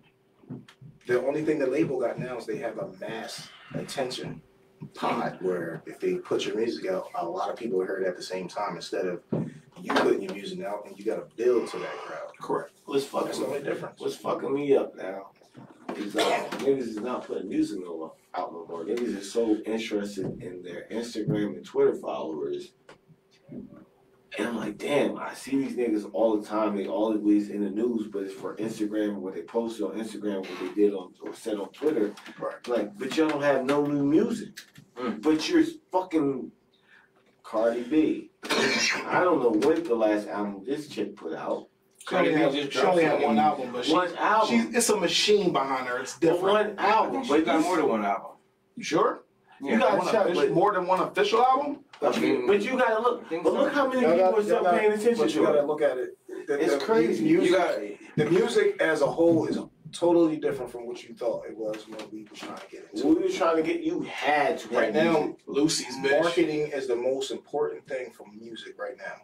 The only thing the label got now is they have a mass attention pod where if they put your music out, a lot of people hear it at the same time instead of you putting your music out and you got to build to that crowd. Correct. What's That's the only difference. What's fucking me up now is niggas is not putting music out no more. Niggas is so interested in their Instagram and Twitter followers. And I'm like, damn, I see these niggas all the time. They always in the news, but it's for Instagram, what they posted on Instagram, what they did on or said on Twitter. Right. Like, but y'all don't have no new music. But you're fucking Cardi B. I don't know what the last album this chick put out. She only had one album, but it's a machine behind her. It's different. One album, She got more than one album. You sure? You gotta check, More than one official album? but you gotta look. But look how many Y'all people gotta- are still paying attention But you to gotta it. look at it. It's crazy. The music as a whole is totally different from what you thought it was when we were trying to get into What we were trying to get, you had to Right have now, music. Lucy's bitch. Marketing is the most important thing for music right now.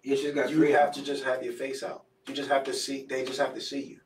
Yeah, she's got You have to just have your face out. You just have to see. They just have to see you.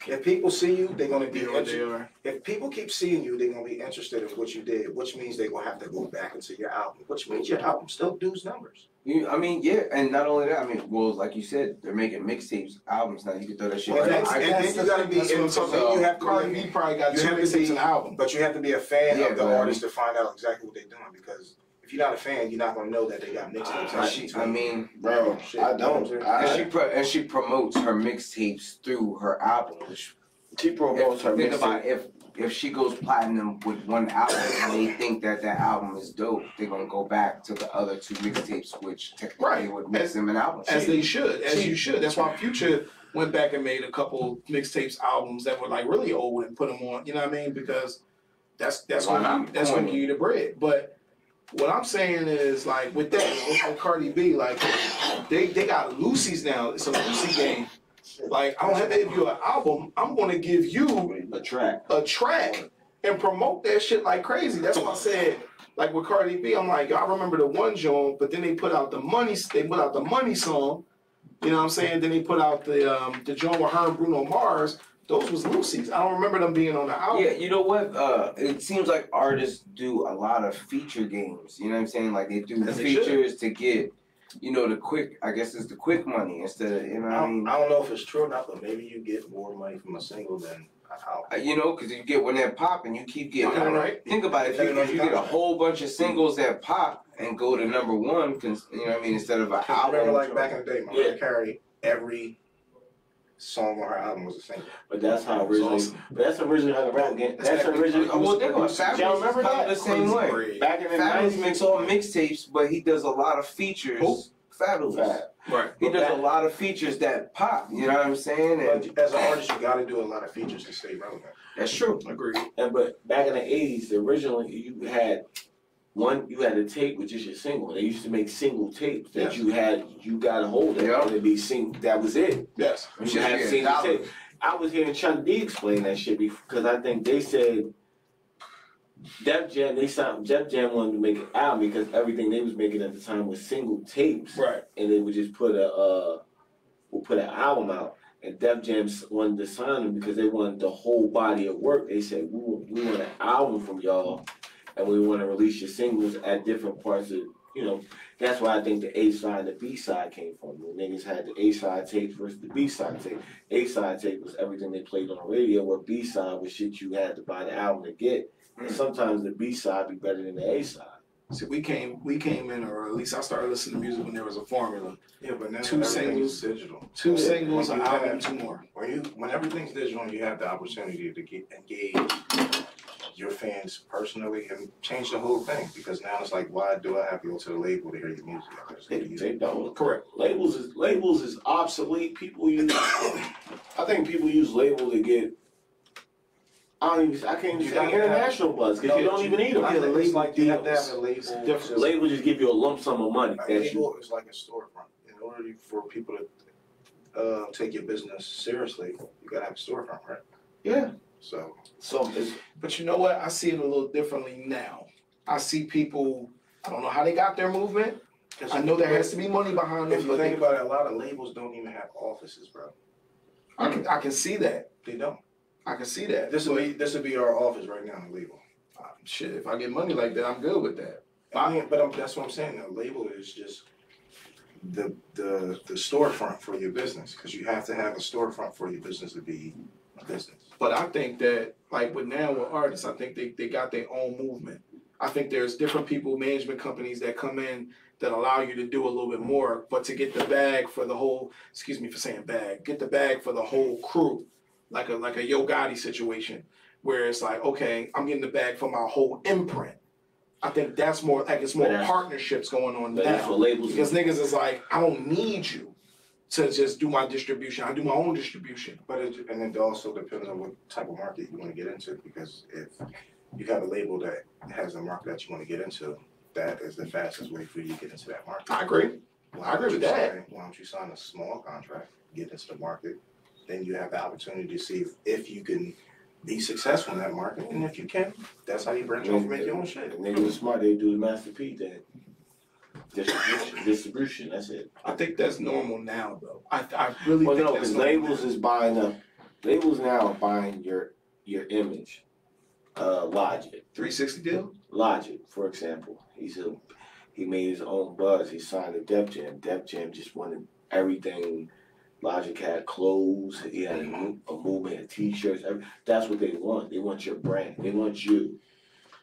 If people see you, they're gonna be Be what they interested. are. If people keep seeing you, they're gonna be interested in what you did, which means they're gonna have to go back into your album, which means your album still does numbers. I mean, yeah, and not only that, I mean, well, like you said, they're making mixtapes, albums now. You can throw that shit. Well, in. and then you gotta be. That's what I'm talking about. You have to Cardi be. B probably got You two have to mixtapes be an album. But you have to be a fan Yeah, of the but I artist to find out exactly what they're doing. Because if you're not a fan, you're not gonna know that they got mixtapes. I mean, Bro, Shit, I you know what I'm don't. saying? and she promotes her mixtapes through her album. Which She promotes her think about mixtape. if she goes platinum with one album and they think that album is dope, they're gonna go back to the other two mixtapes, which technically Right. would make them an album. As they should, as you should. That's why Future went back and made a couple mixtapes albums that were like really old and put them on. You know what I mean? Because that's Why what not? that's what give you the bread. But what I'm saying is like with that, with Cardi B, like they got Lucy's now. It's a Lucy game. Like I don't have to give you an album. I'm gonna give you A track. a track and promote that shit like crazy. That's why I said like with Cardi B, I'm like, yo, I remember the one joint, but then they put out the money song. You know what I'm saying? Then they put out the joint with her and Bruno Mars. Those was Lucy's. I don't remember them being on the album. Yeah, you know what? It seems like artists do a lot of feature games. You know what I'm saying? Like they do features to get, the quick. I guess it's the quick money instead of I don't know if it's true or not, but maybe you get more money from a single than a album. Because you get when they're popping, you keep getting. Right. Think about it. If you get a whole bunch of singles that pop and go to number one, because instead of an album. Remember, like back in the day, Mariah Carey, every song on her album was a single. But that's how originally. But that's originally how the rap game. That's originally. Well, they go Y'all remember that? The same way. Back in the Fabulous 90s. makes all mixtapes, but he does a lot of features. Who? Fabulous. Right. He does a lot of features that pop. You know what I'm saying? And But as an artist, you got to do a lot of features to stay relevant. that's true. Agreed. But back in the 80s, originally you had a tape which is your single. They used to make single tapes that you got to hold it. Yeah. And it'd be single. That was it. Yes. You had single tape. I was hearing Chuck D explain that shit because I think they said Def Jam wanted to make an album because everything they was making at the time was single tapes. Right. And they would just put an album out. And Def Jam wanted to sign them because they wanted the whole body of work. They said, we want an album from y'all, and we want to release your singles at different parts of, that's why I think the A-side and the B-side came from. The niggas had the A-side tapes versus the B-side tape. A-side tape was everything they played on the radio, where B-side was shit you had to buy the album to get. And sometimes the B-side be better than the A-side. See, we came in, or at least I started listening to music when there was a formula. Yeah, but now Two singles, digital. Two singles, When an you album, have- two more. When everything's digital, you have the opportunity to engage your fans personally and change the whole thing. Because now it's like, why do I have to go to the label to hear your music? I just get They don't. Correct. Labels is obsolete. People use. I think people use label to get. I can't even say international buzz because you don't even need them. It's like you have to have a label. Different. Label just give you a lump sum of money. A label is like a storefront. In order for people to take your business seriously, you gotta have a storefront, right? Yeah. So But you know what? I see it a little differently now. I see people, I don't know how they got their movement. I know there has to be money behind them. if you think about it, a lot of labels don't even have offices, bro. I can see that. They don't. I can see that. This would be our office right now, the label. Shit, if I get money like that, I'm good with that. That's what I'm saying. The label is just the storefront for your business, because you have to have a storefront for your business to be a business. But I think that, like with artists, I think they got their own movement. I think there's different people, management companies that come in that allow you to do a little bit more, but to get the bag for the whole, excuse me for saying bag, get the bag for the whole crew, like a Yo Gotti situation, where it's like, okay, I'm getting the bag for my whole imprint. I think that's more, like it's more partnerships going on But that's now. what labels Because niggas is like, I don't need you to just do my distribution. I do my own distribution. But it also depends on what type of market you want to get into, because if you have a label that has a market that you want to get into, that is the fastest way for you to get into that market. I agree. I agree with that. Why don't you sign a small contract, get into the market, then you have the opportunity to see if you can be successful in that market, and if you can, that's how you branch off and make your own shit. Niggas are smart. They do the Master P thing. Distribution. That's it. I think that's normal now, though. I really Well, think no, that's because normal. labels is buying up. Labels now are buying your image. Logic. 360 deal? Logic, for example, he made his own buzz. He signed to Def Jam. Def Jam just wanted everything. Logic had clothes. He had a movement, had T-shirts. That's what they want. They want your brand. They want you.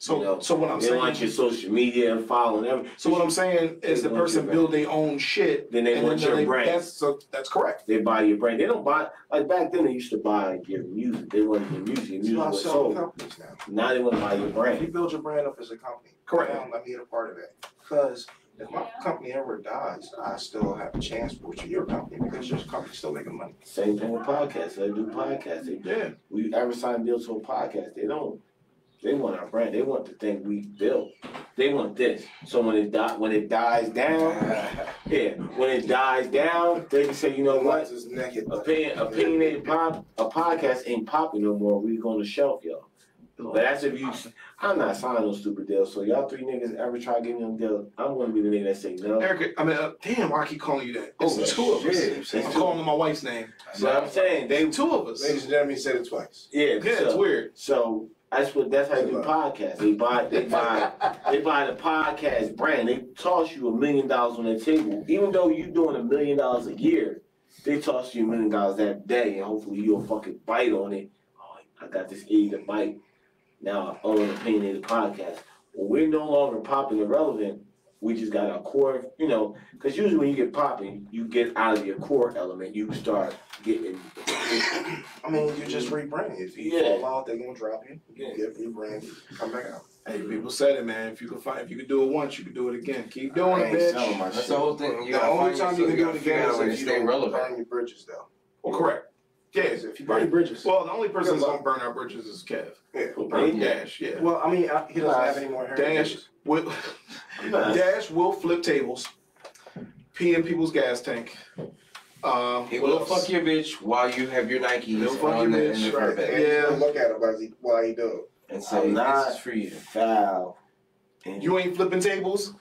So what I'm they saying, want your social media and following everything. so what I'm saying is the person build their own shit. Then they want your brand. That's correct. They buy your brand. They don't buy, like back then they used to buy your music. They wanted your music. Your music was sold. Companies now. Now they want to buy your You brand. build your brand up as a company. Correct. Now, let me get a part of that. Because if my company ever dies, I still have a chance with your company, because your company's still making money. Same thing with podcasts. They do podcasts. We ever sign deals to a podcast. They don't. They want our brand. They want the thing we built. They want this. So when it dies down, when it dies down, they can say, you know what? Opinionated a podcast ain't popping no more. We go on the shelf, y'all. But that's if you. I'm not signing no stupid deals. So y'all three niggas ever try to give me a deal, I'm gonna be the nigga that say no. Erica, I mean, damn, why I keep calling you that? It's Oh, two of us. shit. I'm calling my wife's name. So I'm saying they Two of us. Ladies and gentlemen, he said it twice. Yeah, It's weird. So that's how you do podcasts. They buy the podcast brand. They toss you $1 million on the table. Even though you're doing $1 million a year, they toss you $1 million that day, and hopefully you'll fucking bite on it. Oh, I got this idiot to bite. Now I own an opinionated podcast. Well, we're no longer popping and relevant. We just got our core, because usually when you get popping, you get out of your core element. You start getting. I mean, you just rebrand. If you fall out, they're gonna drop you. You get rebranded, come back out. Hey, people said it, man. If you can do it once, you can do it again. Keep doing it, bitch. That's the whole thing. The only time you can do it again is if you stay don't relevant. burn your bridges, though. Well, correct. Yeah, If you burn your bridges. Well, the only person that's gonna burn our bridges is Kev. Yeah. Dash, yeah. Well, I mean, he doesn't have any more hair. Dash will flip tables, pee in people's gas tank. He will fuck your bitch while you have your Nikes He'll fuck on your in bitch, the right. bed. Yeah. Look at him while he do it. And say, I'm not this is for you. foul. And You ain't flipping tables.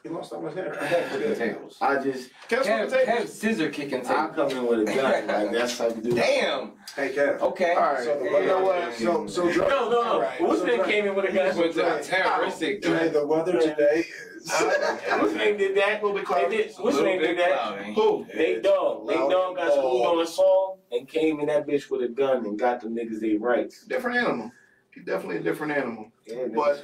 He lost all his hair. Flipping tables. I just Kev's flipping Kev tables. scissor kicking I tables. come in with a gun. Like that's how you do. Damn. Hey, Kev. Okay. All right. So the You weather, know what? So No. Alright. What's name So came in with a gun? With the terroristic. Dre, the weather today is. What's name did that? Little bit cloudy. What's name did that? cloudy. Who? Nate Dogg. Nate Dogg got schooled on assault and came in that bitch with a gun and got them niggas their rights. Different animal. He's definitely a different animal. Yeah, But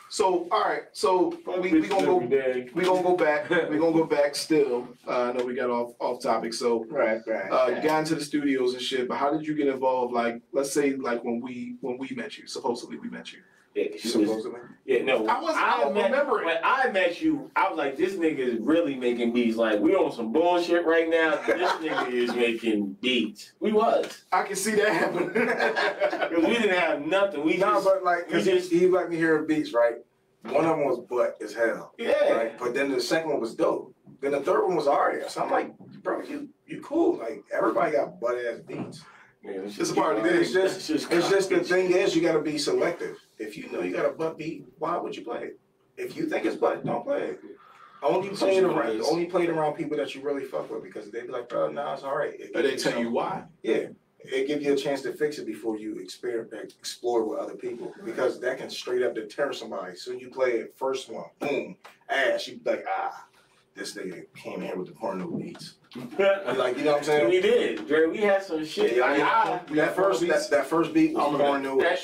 so all right. So we gonna go. We gonna go back. We gonna go back still. I know we got off topic. So Right. you got into the studios and shit. But how did you get involved? Like, let's say like when we met you. Supposedly we met you. Yeah, she was, Supposedly. yeah, no. I don't remember it. When I met you, I was like, this nigga is really making beats. Like, we on some bullshit right now. This nigga is making beats. We was. I can see that happening. Because we didn't have nothing. We No, just, but like, cause we just- he let me hear beats, right? One of them was butt as hell. yeah. Right? But then the second one was dope. Then the third one was alright. So I'm like, bro, you cool. Like, everybody got butt ass beats. It's a part of the It's game. just the thing is, you gotta be selective. If you know you got a butt beat, why would you play it? If you think it's butt, don't play it. Only play it around people that you really fuck with, because they be like, bro, nah, it's alright. But they tell you why. Yeah. It give you a chance to fix it before you explore with other people, because that can straight up deter somebody. So you play it first one, boom, ass. You be like, this nigga came here with the porno beats. Like, you know what I'm saying? We did. Dre, we had some shit. That first beat was porno. I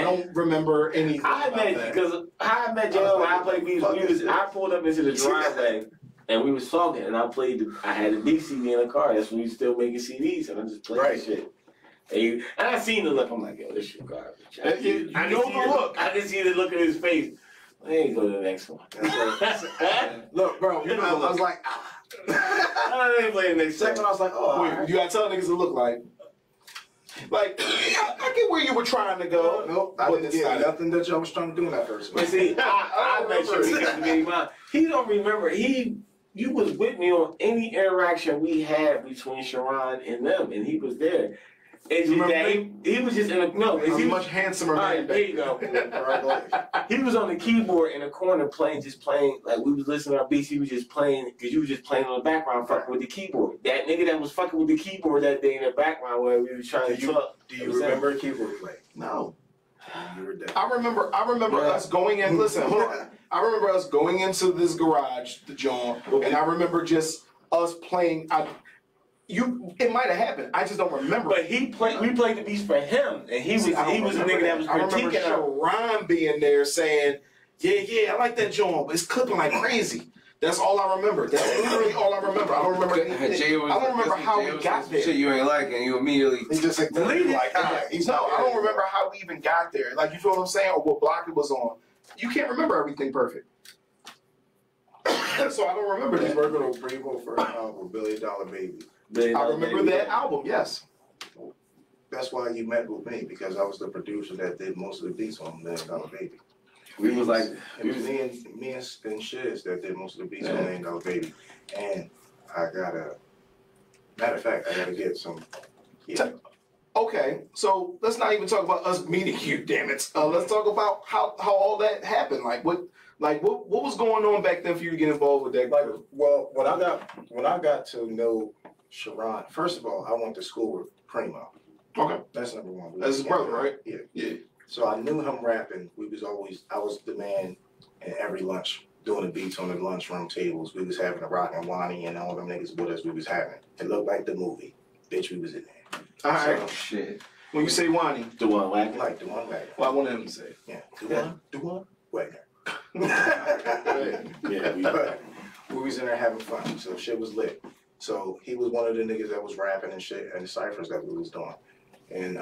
don't remember anything. I about met that. because I met Jalen when I played beats. I pulled up into the driveway and we was talking, and I had a beat CD in the car. That's when we still making CDs, and I just played the shit. And I seen the look. I'm like, yo, this shit garbage. You know the look. I just see the look in his face. Let me go to the next one. Look, bro, I was like, I ain't playing the next second, I was like, oh, Wait, you gotta tell niggas to look like. Like, I get where you were trying to go. nope, I didn't get nothing that y'all was trying to do in that first one. But see, I met you. He don't remember. You was with me on any interaction we had between Sharon and them, and he was there. It's just that he was just in a He was he much handsomer man. there you go. He was on the keyboard in the corner playing like we was listening to our beats. He was just playing because you was just playing on the background fucking with the keyboard. That nigga that was fucking with the keyboard that day in the background where we was trying to talk. Do you remember keyboard play? No. You were dead. I remember us going in. Listen, hold on. I remember us going into this garage, the John, and I remember just us playing. It might have happened. I just don't remember. But we played the beats for him, and he was the nigga that was I remember critiquing him. Sharon being there saying, "Yeah, I like that John, but it's clipping like crazy." That's all I remember. That's literally all I remember. I don't remember anything. I don't remember how we got there. Shit you ain't like, and you immediately. He just like deleted. Like, No, I don't remember how we even got there. Like, you feel what I'm saying, or what block it was on. You can't remember everything perfect. So I don't remember He's that. working on Prevo for an album, $1 Billion Baby. I remember that album. Yes. That's why you met with me, because I was the producer that did most of the beats on $1 Billion Baby. We was like, It was me and Shiz that did most of the beats on $1 Million Baby. And I gotta, matter of fact, I gotta get some. Yeah. Okay, so let's not even talk about us meeting you. Damn it. Let's talk about how all that happened. What was going on back then for you to get involved with that? Well, when I got to know Sharon, first of all, I went to school with Primo. Okay. That's number one. That's his brother, right? Yeah. Yeah. So I knew him rapping. I was the man in every lunch doing the beats on the lunchroom tables. We was having a Rock and Wani and all them niggas with us. We was having. It looked like the movie. Bitch, we was in there. All right. Oh shit. When you say Wani, The one Wagner. Like the one Wagner. well, I want him to say. Yeah. Yeah. Do one Wagner. Yeah, But we was in there having fun. So shit was lit. So he was one of the niggas that was rapping and shit and the ciphers that we was doing. And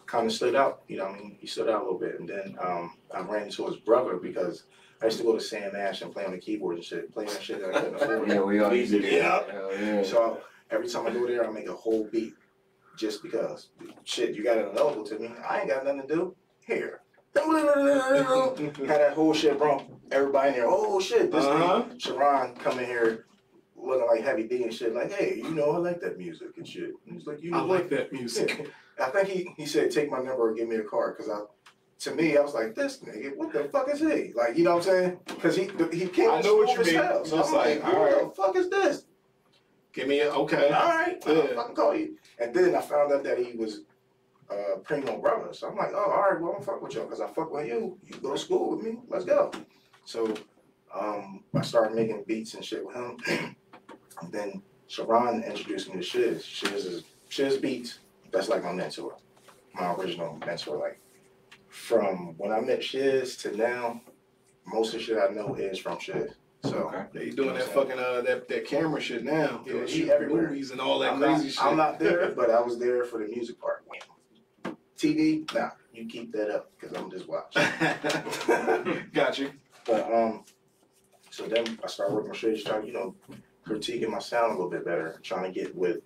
kind of stood out, you know what I mean? He stood out a little bit. And then I ran into his brother because I used to go to Sam Ash and play on the keyboard and shit, playing that shit that I couldn't afford. Yeah, we all used to do Yeah. that. Hell yeah. So every time I go there, I make a whole beat just because. Shit, you got it available to me. I ain't got nothing to do. Here. Had that whole shit, bro. Everybody in there, oh shit, this thing. Sharon come in here looking like Heavy D and shit, like, hey, you know, I like that music and shit. And he's like, you know I like that music. Yeah. I think he said, take my number or give me a card, because to me, I was like, this nigga, what the fuck is he? Like, you know what I'm saying? Because he came I know what you smooth as mean. hell. So Just I'm like, like, all what right. the fuck is this? Give me okay. All right, Yeah. I'll fucking call you. And then I found out that he was Primo brother. So I'm like, oh, all right, well, I'm fuck with y'all, because I fuck with you. You go to school with me, let's go. So I started making beats and shit with him. And then Sharon introduced me to Shiz. Shiz Beatz. That's like my mentor, my original mentor. Like from when I met Shiz to now, most of the shit I know is from Shiz. So Yeah, you doing that fucking that camera shit now. Yeah, Doing he shit, everywhere. movies and all that I'm crazy not, shit. I'm not there, but I was there for the music part. TV, nah, you keep that up because I'm just watching. Got you. But so then I started working with Shiz, trying, you know, critiquing my sound a little bit better, trying to get with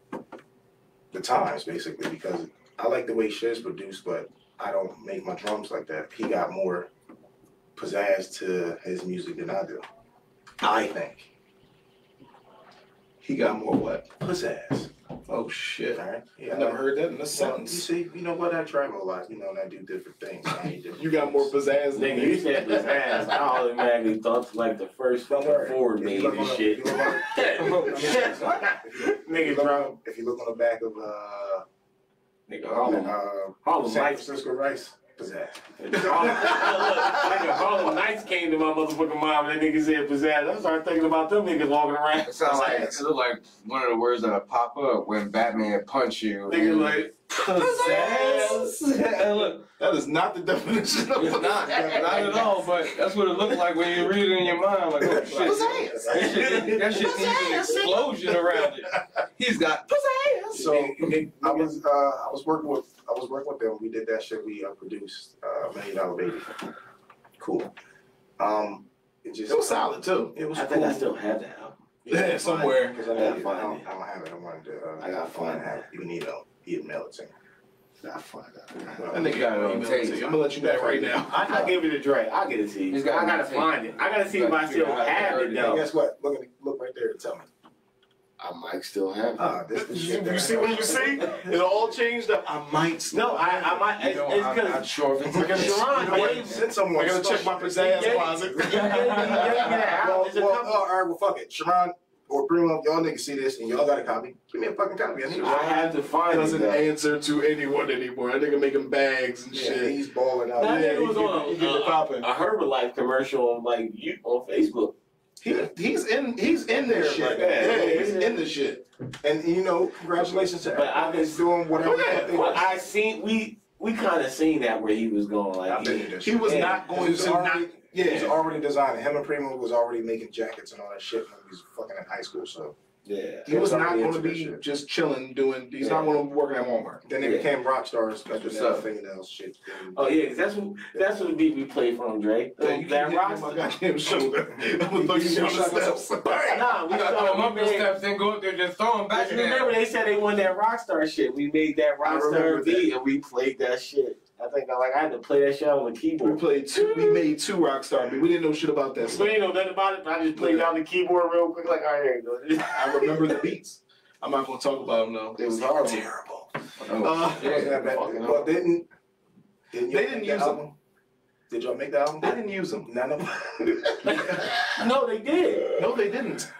the times basically, because I like the way Shiz produced, but I don't make my drums like that. He got more pizzazz to his music than I do. I think. He got more what? Pizzazz. Oh shit. All right. Yeah, I never heard that in a well, you sentence. see, you know what? I travel a lot, you know, and I do different things. I need different You got more things. pizzazz than Nigga, you said this ass. I automatically thought to like the first Don't fucking worry. Ford If made you look and on- shit. if you look on- Nigga, bro. If you look on the back of Nigga, Harlem San Nights. Francisco Rice, pizzazz. Nigga, Harlem Nights came to my motherfucking mind and that nigga said pizzazz. I started thinking about them niggas walking around. It sounds like one of the words that'll pop up when Batman punch you. Nigga like pizzazz. Hey, look, That is not the definition of it's not at all. But that's what it looks like when you read it in your mind. Like, oh shit, that shit needs an explosion around it. He's got pizzazz. So I was working with them. We did that shit. We produced $1 Million Baby. Cool. It just It was solid too. It was I cool. think I still have that album. Yeah, somewhere. Because I gotta don't find it. have it. I wanted to. I gotta find it. have it. You need he'd mail it to me. I find that. That nigga got it on tape. I'm gonna let you know right now. I give it to Dre. I'll get it to you. He's got I gotta it on tape. find it. I gotta see if I still have it And though. guess what? Look right there and tell me. I might still have it. This the shit. You see what you see? It all changed up. I might still. No, I might. You know, It's I'm because not sure if it's Sharon You know what? gave Send someone. I gotta check my pizzazz closet. All right, well, fuck it. Sharon or Primo, y'all niggas see this and y'all got a copy. Give me a fucking copy. I need I have to find it. Doesn't though. answer to anyone anymore. That nigga making bags and Yeah, shit. he's balling out. That Yeah, nigga was he get it popping. a Herbalife commercial on like you on Facebook. He's in there. Shit. Like, yeah, he's in the shit. And you know, congratulations to But I've everybody that's doing whatever. Okay. the fuck they Well, want. I seen we kind of seen that where he was going like I've been to this He shit. was Yeah. not going He's to not. already, he's Yeah. already designing. Him and Primo was already making jackets and all that shit when he was fucking in high school. So yeah. He was not already going to into that be shit. just chilling doing. He's Yeah. not going to be working at Walmart. then they Yeah. became rock stars. That's what's what up. fingernails shit. Oh yeah, 'cause that's what the beat we played from Dre. Yeah, you That can rock hit my goddamn shoulder. I'm gonna throw you down the steps. Nah, we You gotta throw them up the started. steps and go up there, just throw them back You there. remember they said they won that Rockstar shit. We made that I Rockstar remember beat and we played that shit. I think I had to play that shit on the We keyboard. played two. We made two Rockstar beats. We didn't know shit about that So stuff. you know nothing about it, but I just played it on the keyboard real quick, like, all right, here you go. I remember the beats. I'm not gonna talk about them though. It was horrible. terrible. shit. Well, didn't They y'all didn't make the use album? Did y'all make the album? They didn't use them. None of them. No, they did. No, they didn't.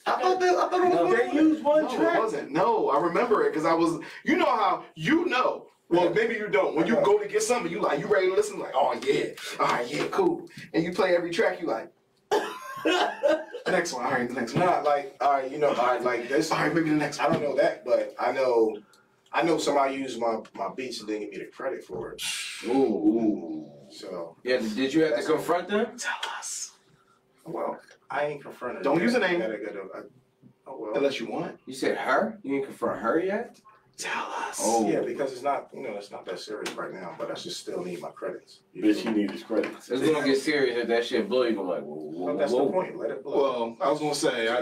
I thought it was they used one No, track. it wasn't. No, I remember it because I was. You know how you know. Well, maybe you don't. When you go to get something, you like you ready to listen. Like, oh yeah, all right, yeah, cool. And you play every track. You like. Next one. All right, the next one. Nah, like, all right, you know, all right, like this. All right, maybe the next I don't know that, but I know somebody used my beats and didn't give me the credit for it. Ooh. So, Yeah, did you have to confront them? Tell us. well, I ain't confronted. Don't use a name. Oh well. Unless you want. You said her? You didn't confront her yet? Tell us. Oh. Yeah, because it's not, it's not that serious right now, but I just still need my credits. Bitch, he need his credits. It's gonna get serious if that shit blow. You gonna like, Well, that's the point. Let it blow. Well, I was gonna say, yeah.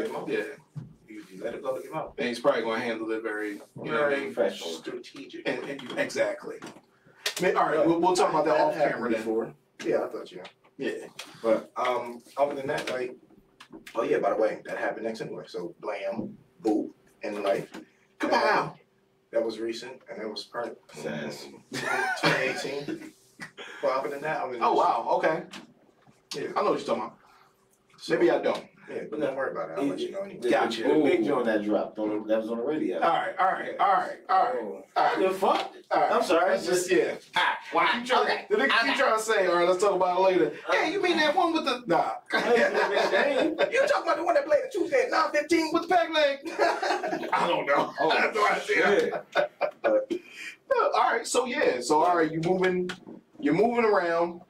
You let it blow to get out. And he's probably gonna handle it very, you know what I mean? Professional. Strategic. Exactly. I mean, all right, we'll talk about that off camera then. before. Yeah, I thought you. Yeah. But other than that, like, oh yeah, by the way, that happened next anyway. So Blam, Boo, and Life. Kapow. That was recent, and that was probably Sass. 2018. Well, other than that, I mean. Oh wow. Okay. Yeah. I know what you're talking about. Maybe I don't. Yeah, but don't worry about it. I'll let you know anyway. Gotcha. The big joint that dropped that was on the radio. All right. The fuck? All right. I'm sorry. Let's just yeah. Wow. Keep trying, the nigga keep trying to say, all right, let's talk about it later. Yeah, you mean that one with the nah? You talking about the one that played the Tuesday at 9:15 with the pack leg? I don't know. Oh, I have no idea. All right, so yeah, so all right, you're moving around.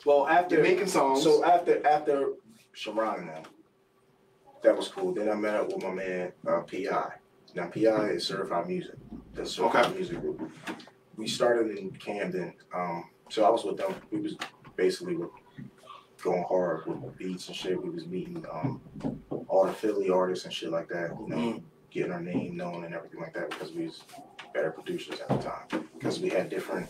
Well, after You're making songs. So after Sharon and them, that was cool. Then I met up with my man P.I. Now P.I. is certified music. That's certified music group. We started in Camden. So I was with them. We was basically going hard with beats and shit. We was meeting all the Philly artists and shit like that. You know, getting our name known and everything like that because we was better producers at the time. Because we had different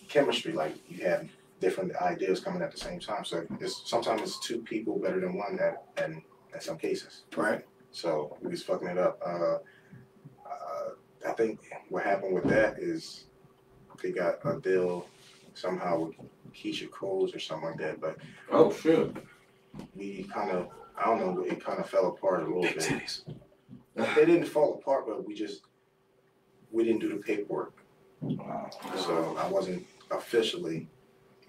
chemistry. Like you had different ideas coming at the same time. So sometimes it's two people better than one in some cases. Right. So we was fucking it up. I think what happened with that is they got a deal somehow with Keisha Coles or something like that. But oh shit. we kind of, I don't know, it kind of fell apart a little Big bit. titties. They didn't fall apart, but we didn't do the paperwork. Wow. So I wasn't officially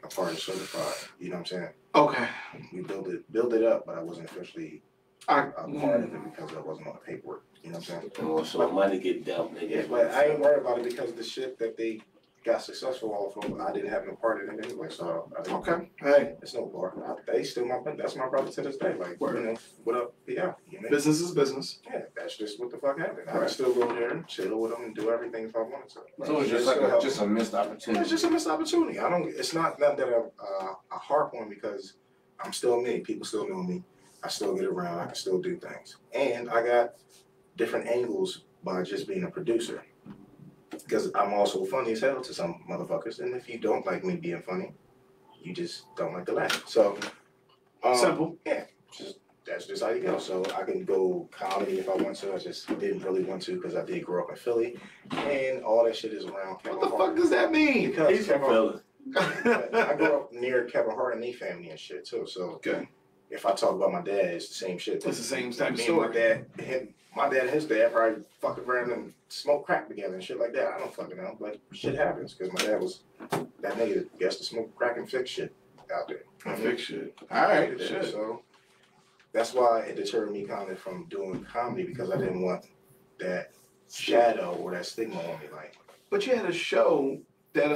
a part of certified. You know what I'm saying? Okay. We build it up, but I wasn't officially a part of it because I wasn't on the paperwork. You know what I'm saying? Oh, so money get dealt, nigga. Yeah, but I ain't worried about it because the shit that they got successful off of, I didn't have no part in it anyway. So I didn't, Okay. Hey, it's no bar. They still that's my brother to this day. Like, Word. you know, what up? Yeah, you know? business is business. Yeah, that's just what the fuck happened. I Right. can still go there and chill with them and do everything if I wanted to. So it's just like just a missed opportunity. It's just a missed opportunity. It's not nothing that I harp on because I'm still me. People still know me. I still get around. I can still do things. And I got different angles by just being a producer. Because I'm also funny as hell to some motherfuckers. And if you don't like me being funny, you just don't like to laugh. So, Simple. Yeah. That's just how you go. So I can go comedy if I want to. I just didn't really want to because I did grow up in Philly. And all that shit is around Kevin What the Hart. fuck does that mean? Because He's from Philly. I grew up near Kevin Hart and their family and shit too. So Okay. if I talk about my dad, it's the same shit. It's the same type of Me and my story. dad, my dad and his dad probably fuck around and smoke crack together and shit like that. I don't fucking know, but shit happens because my dad was that nigga that gets to smoke crack and fix shit out there. Fix shit. All right. Yeah, Shit. so that's why it deterred me kind of from doing comedy because I didn't want that shadow or that stigma on me. Like, But you had a show that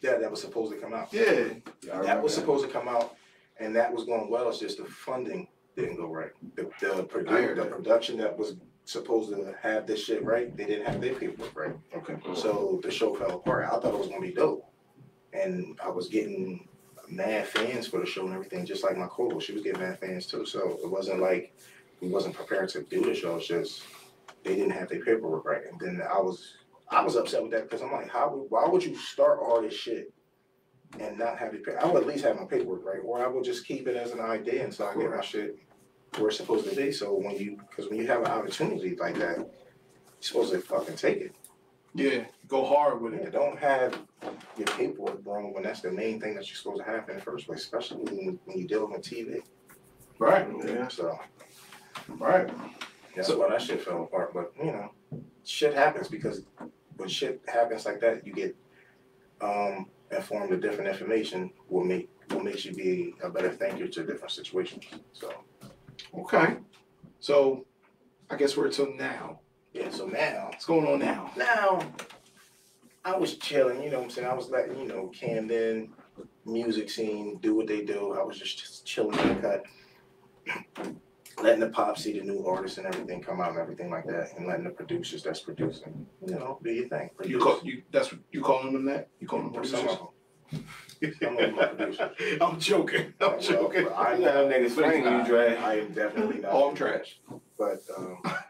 that was supposed to come out. yeah. That was supposed to come out, and that was going well. It's just the funding didn't go right. The production that was supposed to have this shit right, they didn't have their paperwork right. Okay. So the show fell apart. I thought it was gonna be dope, and I was getting mad fans for the show and everything, just like my co-host. She was getting mad fans too. So it wasn't like we wasn't prepared to do the show. It's just they didn't have their paperwork right, and then I was upset with that because I'm like, why would you start all this shit and not have it? I would at least have my paperwork right, or I would just keep it as an idea until I get my shit where it's supposed to be. So when you have an opportunity like that, you're supposed to fucking take it. Yeah, go hard with Yeah, it. don't have your paperwork wrong when that's the main thing that you're supposed to have in the first place, especially when you're dealing with TV. Right. Yeah. So Right. that's why that shit fell apart. But you know, shit happens because when shit happens like that, you get informed of different information will makes you be a better thinker to different situations. So Okay. So I guess we're till now. yeah, so now What's going on now? I was chilling, you know what I'm saying? I was letting, Camden music scene do what they do. I was just chilling in the cut, letting the pop see the new artists and everything come out and everything like that, and letting the producers that's producing, do your thing. That's what you calling them that? You calling them producers? Some of them. Some of them are producers. I'm joking. I'm joking. You got them niggas flaming you, Dre. I am definitely not. Oh, I'm trash. But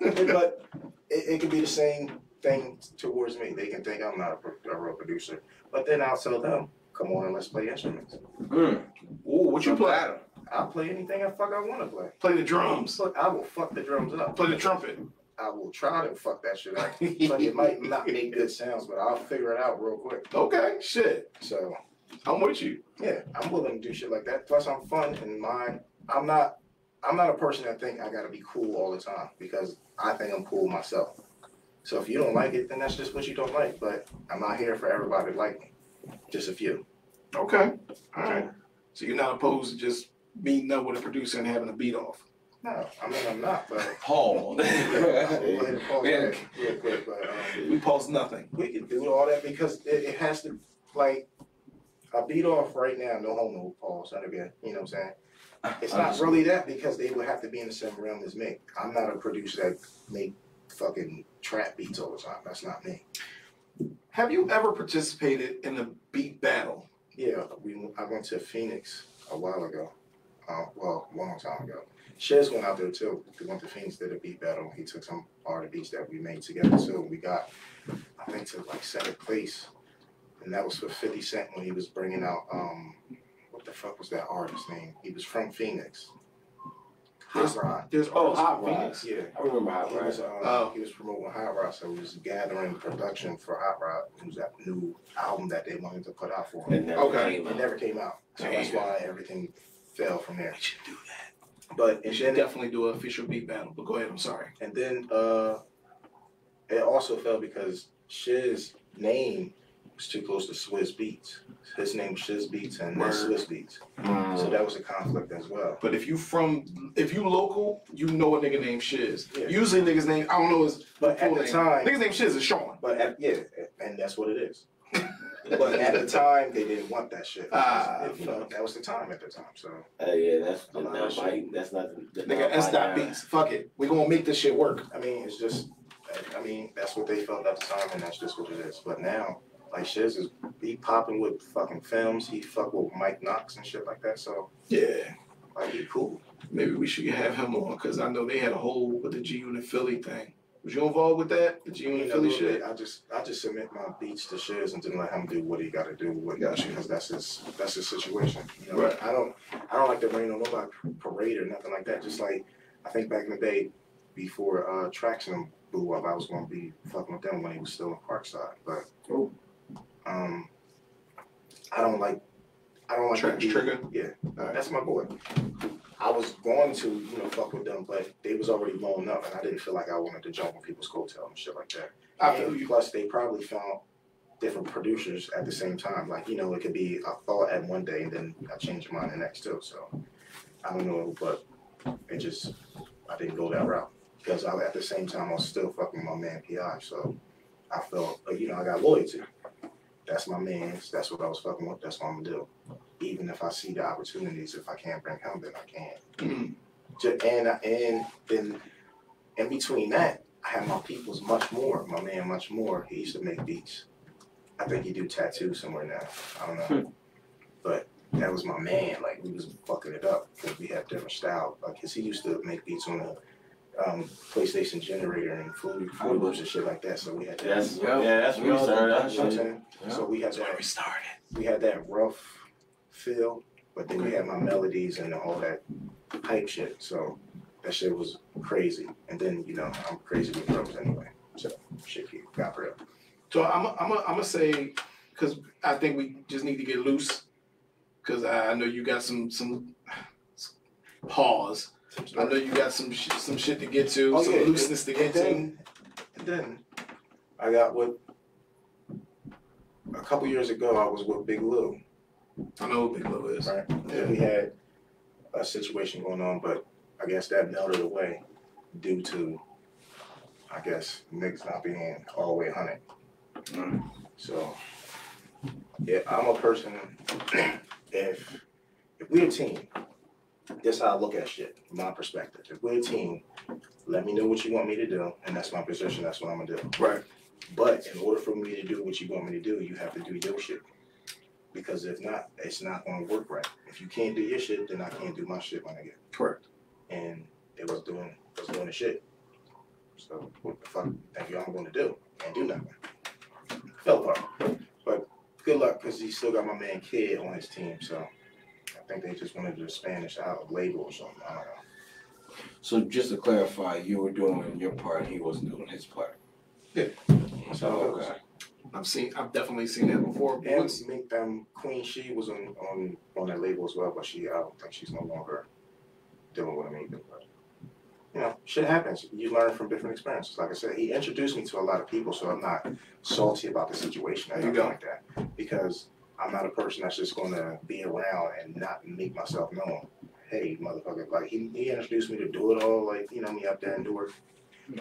but it could be the same thing towards me. They can think I'm not a real producer, but then I'll tell them, come on and let's play instruments. Ooh, what you play? I'll play anything I want to play. Play the drums. Look, I will fuck the drums up. Play the trumpet. I will try to fuck that shit up. But it might not make good sounds, but I'll figure it out real quick. Okay, shit. So I'm with you. yeah, I'm willing to do shit like that. Plus I'm fun and I'm not a person that think I gotta be cool all the time because I think I'm cool myself. So if you don't like it, then that's just what you don't like. But I'm not here for everybody to like me. Just a few. Okay. All right. So you're not opposed to just meeting up with a producer and having a beat off? No, I mean I'm not, but Paul. I'll go ahead and pause that real quick. But We pause nothing. we can do all that because it has to, like, a beat off right now, no homo, pause that again. You know what I'm saying? It's not really that because they would have to be in the same realm as me. I'm not a producer that make fucking trap beats all the time. That's not me. Have you ever participated in a beat battle? Yeah, I went to Phoenix a while ago. Well, a long time ago. Shiz went out there too. We went to Phoenix, did a beat battle. He took some art of beats that we made together too. We got, I think, to like 7th place. And that was for 50 Cent when he was bringing out, what the fuck was that artist's name? He was from Phoenix. Hot Rod. There's Hot Rod. Phoenix, yeah. I remember Hot He was, Rod. he was promoting Hot Rod, so he was gathering production for Hot Rod. It was that new album that they wanted to put out for him. It never Okay. came It out. never came out. So that's why everything fell from there. We should do that. But We and should then definitely do an official beat battle. But go ahead. I'm sorry. and then it also fell because Shiz's name was too close to Swizz Beatz. His name was Shiz Beatz and then Word. Swizz Beatz. So that was a conflict as well. But if you local, you know a nigga named Shiz. Yeah. Usually niggas name I don't know his But at full the name. time, Niggas named Shiz is Sean. and that's what it is. But at the time, they didn't want that shit. That was the time at the time. So Yeah, that's A lot of not shit. biting. That's nothing. Nigga, that's not beats. Fuck it. We gonna make this shit work. I mean, it's just, that's what they felt at the time, and that's just what it is. But now, like Shiz he popping with fucking films. He fuck with Mike Knox and shit like that. So Yeah. like he cool. Maybe we should have him on because I know they had a whole with the G Unit Philly thing. Was you involved with that? The G Unit Philly shit? I just submit my beats to Shiz and then let him do what he got to do with Gotcha. because that's his situation. You know, Right. I don't like to rain on nobody parade or nothing like that. Just like I think back in the day before Traction blew up, I was gonna be fucking with them when he was still in Parkside. But Oh. I don't like Trash to be- Trigger? Yeah, Alright. that's my boy. I was going to, fuck with them, but they was already blown up, and I didn't feel like I wanted to jump on people's coattails and shit like that. I feel And you. plus, they probably found different producers at the same time. Like, it could be a thought at one day, and then I change my mind the next too. So, I don't know, but I didn't go that route. Because at the same time, I was still fucking my man P.I. So, I felt, I got loyalty. That's my man. That's what I was fucking with. That's what I'm gonna do. Even if I see the opportunities, if I can't bring him, then I can't. And then in between that, I have my people's Much More. My man Much More. He used to make beats. I think he do tattoos somewhere now. I don't know. But that was my man. Like we was fucking it up because we had different style. Like, cause he used to make beats on the PlayStation generator and Fruity Loops and shit like that. So we had that. That's that's where we started. You know That what I'm shit. saying? So we had That's where we that. started. We had that rough feel, but then we had my melodies and all that hype shit. So that shit was crazy. And then I'm crazy with drums anyway. So shit got real. So I'm gonna say, because I think we just need to get loose. Because I know you got some pause. I know you got some shit to get to, some looseness to get to. And then I got what a couple years ago I was with Big Lou. I know who Big Lou is. Right. Yeah. And we had a situation going on, but I guess that melted away due to, I guess, niggas not being all the way 100. So, yeah, I'm a person. If we're a team, that's how I look at shit. From my perspective, if we're a team, let me know what you want me to do, and that's my position. That's what I'm gonna do. Right. But in order for me to do what you want me to do, you have to do your shit. Because if not, it's not gonna work right. If you can't do your shit, then I can't do my shit, my nigga. Correct. And it was doing the shit. So what the fuck you think I'm gonna do? Can't do nothing. Fell apart. But good luck, because he still got my man Kid on his team. So I think they just wanted to Spanish out label or something. I don't know. So just to clarify, you were doing your part, he wasn't doing his part. Yeah. That's how it goes. Okay. I've definitely seen that before. And Queen She was on that label as well, but I don't think she's no longer dealing with him either. But you know, shit happens. You learn from different experiences. Like I said, he introduced me to a lot of people, so I'm not salty about the situation or anything like that. Because I'm not a person that's just gonna be around and not make myself known. Hey, motherfucker, like he introduced me to Do It All, like, you know, me up there and do it,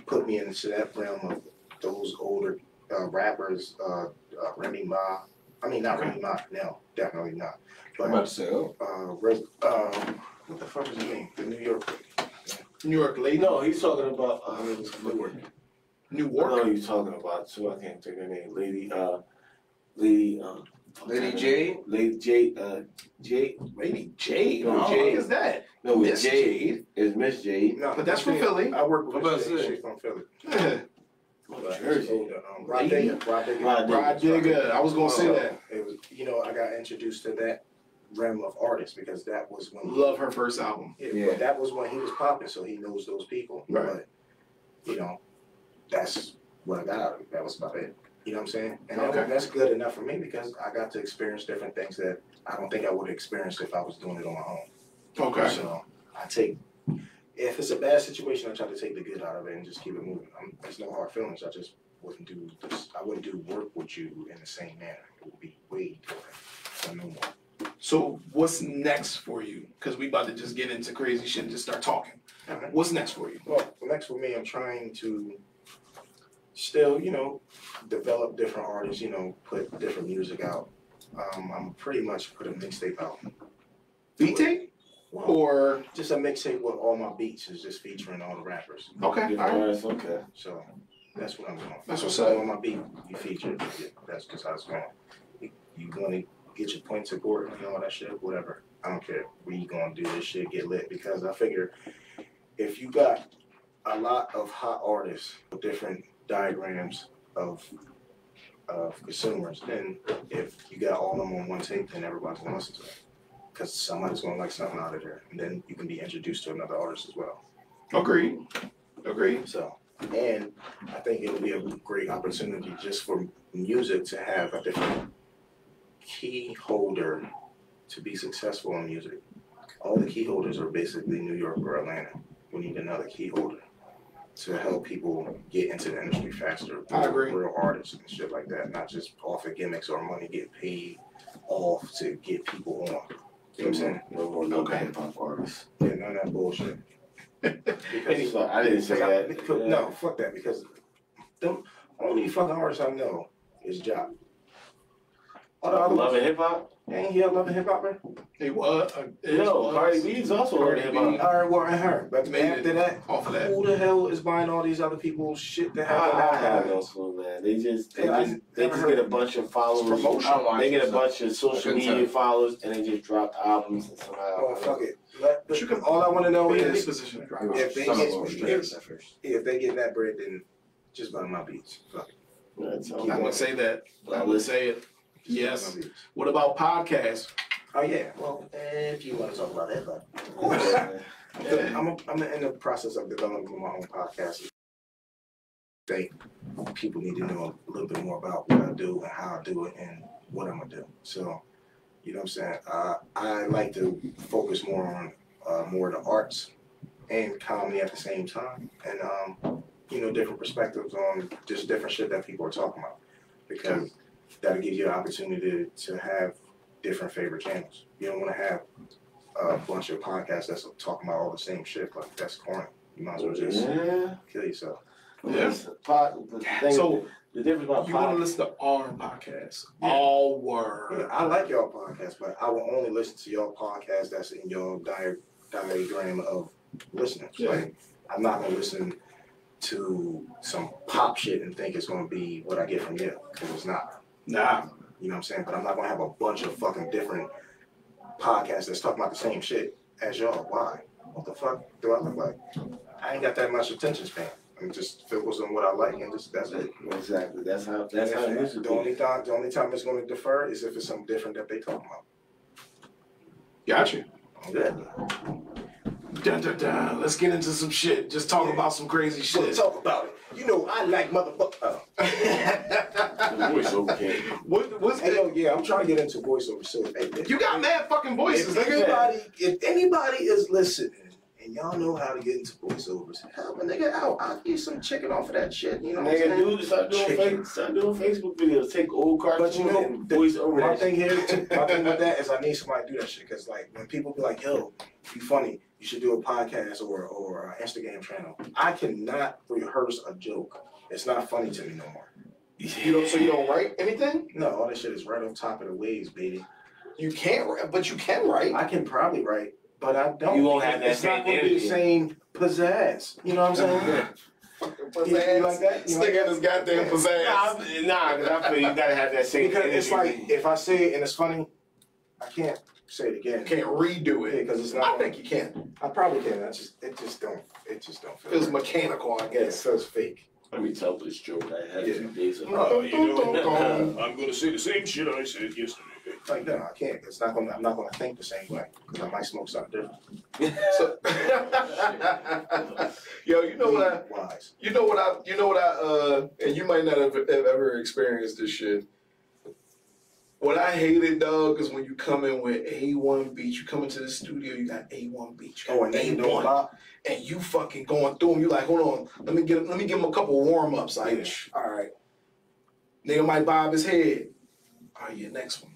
put me into that realm of those older rappers, Remy Ma. I mean, not Remy Ma, no, definitely not. But I'm about to say, what the fuck is his name? The New York lady. No, he's talking about Newark. I know who he's talking about, so I can't think of her name. Lady Jade. Lady Jade. Lady Jade. No, What the Jade. fuck is that? No, Miss it's Jade. It's Miss Jade. No, But that's from Philly. I work with What Miss about Jade. say? She's from Philly. Yeah. But Jersey. older, Rod Digger. Rod Digger. I was gonna say that. It was, you know, I got introduced to that realm of artists because that was when Love her first album. Yeah, but that was when he was popping, so he knows those people. Right. But, you know, that's what I got out of it. That was about it. You know what I'm saying? And that's good enough for me because I got to experience different things that I don't think I would have experienced if I was doing it on my own. Okay. So if it's a bad situation, I try to take the good out of it and just keep it moving. There's no hard feelings. I just wouldn't do this. I wouldn't do work with you in the same manner. It would be way different. So no more. So what's next for you? Because we about to just get into crazy shit and just start talking. Right. What's next for you? Well, next for me, I'm trying to still, you know, develop different artists, you know, put different music out. I'm pretty much put a mixtape out. Beat tape? Well, Or just a mixtape with all my beats is just featuring all the rappers. okay, all right. Okay. So that's what I'm doing. That's what's all up. my beat you featured. Yeah, that's just how it's going. You want to get your points of court and all that shit, whatever. I don't care. We gonna do this shit, get lit, because I figure if you got a lot of hot artists with different diagrams of consumers, then if you got all of them on one tape, then everybody's gonna listen to it. Because somebody's gonna like something out of there, and then you can be introduced to another artist as well. Agreed. So, and I think it'll be a great opportunity just for music to have a different key holder to be successful in music. All the key holders are basically New York or Atlanta. We need another key holder to help people get into the industry faster. I agree. Real artists and shit like that, not just off of gimmicks or money get paid off to get people on. You know what I'm saying? No more local hip hop artists. Yeah, none of that bullshit. Because I didn't say that. No, fuck that. Because the only fucking artist I know is Jock. All the other Love ones, and hip hop? ain't he a Love and Hip Hop, man? It was. No, Cardi B's also Love and hip hop. All right, well, and her. But Made after it that, off of that. who the hell is buying all these other people's shit that have I have no clue, man. They just get a bunch of followers. Promotion. They get a bunch of social Couldn't media tell. followers, and they just drop albums and somehow. Oh, fuck it. But you can All I want to know be in any is position to drop It was if they some get- of them were straight at first. if they get that bread, then just buy my beats. Fuck it. That's all. I would say that. I would say it. Just Yes. buy my beats. What about podcasts? Oh yeah. Well, if you want to talk about that, but Yeah. I'm in the process of developing my own podcast. think people need to know a little bit more about what I do and how I do it and what I'm gonna do. So, you know what I'm saying? I like to focus more on more of the arts and comedy at the same time, and you know, different perspectives on just different shit that people are talking about, because that'll give you the opportunity to have different favorite channels. You don't want to have a bunch of podcasts that's talking about all the same shit. Like, that's corny. You might as well just kill yourself. Yeah. So the difference about you want to listen to our podcast. Yeah. All word. Yeah, I like y'all podcasts, but I will only listen to y'all podcast that's in your diagram of listeners. Yeah. Like, I'm not gonna listen to some pop shit and think it's gonna be what I get from you, because it's not. Nah. You know what I'm saying? But I'm not gonna have a bunch of fucking different podcasts that's talking about the same shit as y'all. Why? What the fuck do I look like? I ain't got that much attention span. I'm just focused on what I like, and just that's it. Exactly. That's how it used to The be. only time it's going to defer is if it's something different that they talking about. Got you. I'm good. Dun, dun, dun. Let's get into some shit. Just talk about some crazy So shit. talk about it. You know, I like motherfucker. Voiceover king. What's Hey, yo, yeah, I'm trying to get into voiceover. So, hey, You got mad fucking voices, nigga. if anybody is listening and y'all know how to get into voiceovers, help a nigga out. I'll get some chicken off of that shit. You know what I'm Nigga, saying? dude, start doing Facebook videos. Take old cartoons But you know, and voice over my that thing shit. here, my thing with that is I need somebody to do that shit. Because, like, when people be like, yo, you funny, you should do a podcast or an Instagram channel. I cannot rehearse a joke. It's not funny to me no more. So you don't write anything? No, all that shit is right on top of the waves, baby. You can't write, but you can write. I can probably write, but I don't. You won't have that It's not same gonna be the energy. same pizzazz. You know what I'm saying? Pizzazz. You like that? Stick in his goddamn pizzazz. Nah, because I feel you gotta have that same Because energy. it's like, if I say it and it's funny, I can't say it again. You can't redo it. Because it's not. I think you can. I probably can. It just don't feel Feels right. mechanical, I Yeah, it guess. feels fake. Let me tell this joke I had Yeah. 2 days ago. Oh, you know, I'm gonna say the same shit I said yesterday. Like, no, I can't. It's not gonna. I'm not gonna think the same way because I might smoke something different. So, yo, you know what I, Wise. and you might not have ever experienced this shit. What I hated, dog, is when you come in with A1 beats. You come into the studio, you got A1 beats. You got Oh, and then you know A1, about. and you fucking going through them. You like, hold on, let me give him a couple warm ups. Like, Yeah. all right, nigga might bob his head. All right, yeah, next one.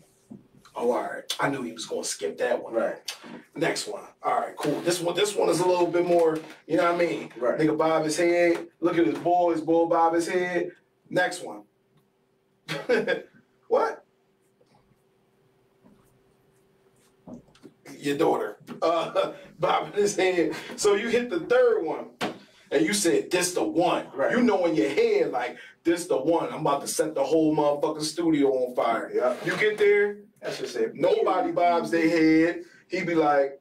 Oh, all right. I knew he was gonna skip that one. Right. Next one. All right, cool. This one is a little bit more. You know what I mean? Right. Nigga bob his head. Look at his bull bob his head. Next one. What? Your daughter. Bobbing his head. So you hit the third one. And you said, this the one. Right. You know in your head, like, this the one. I'm about to set the whole motherfucking studio on fire. Yeah. You get there, That's just it. nobody bobs their head. He be like,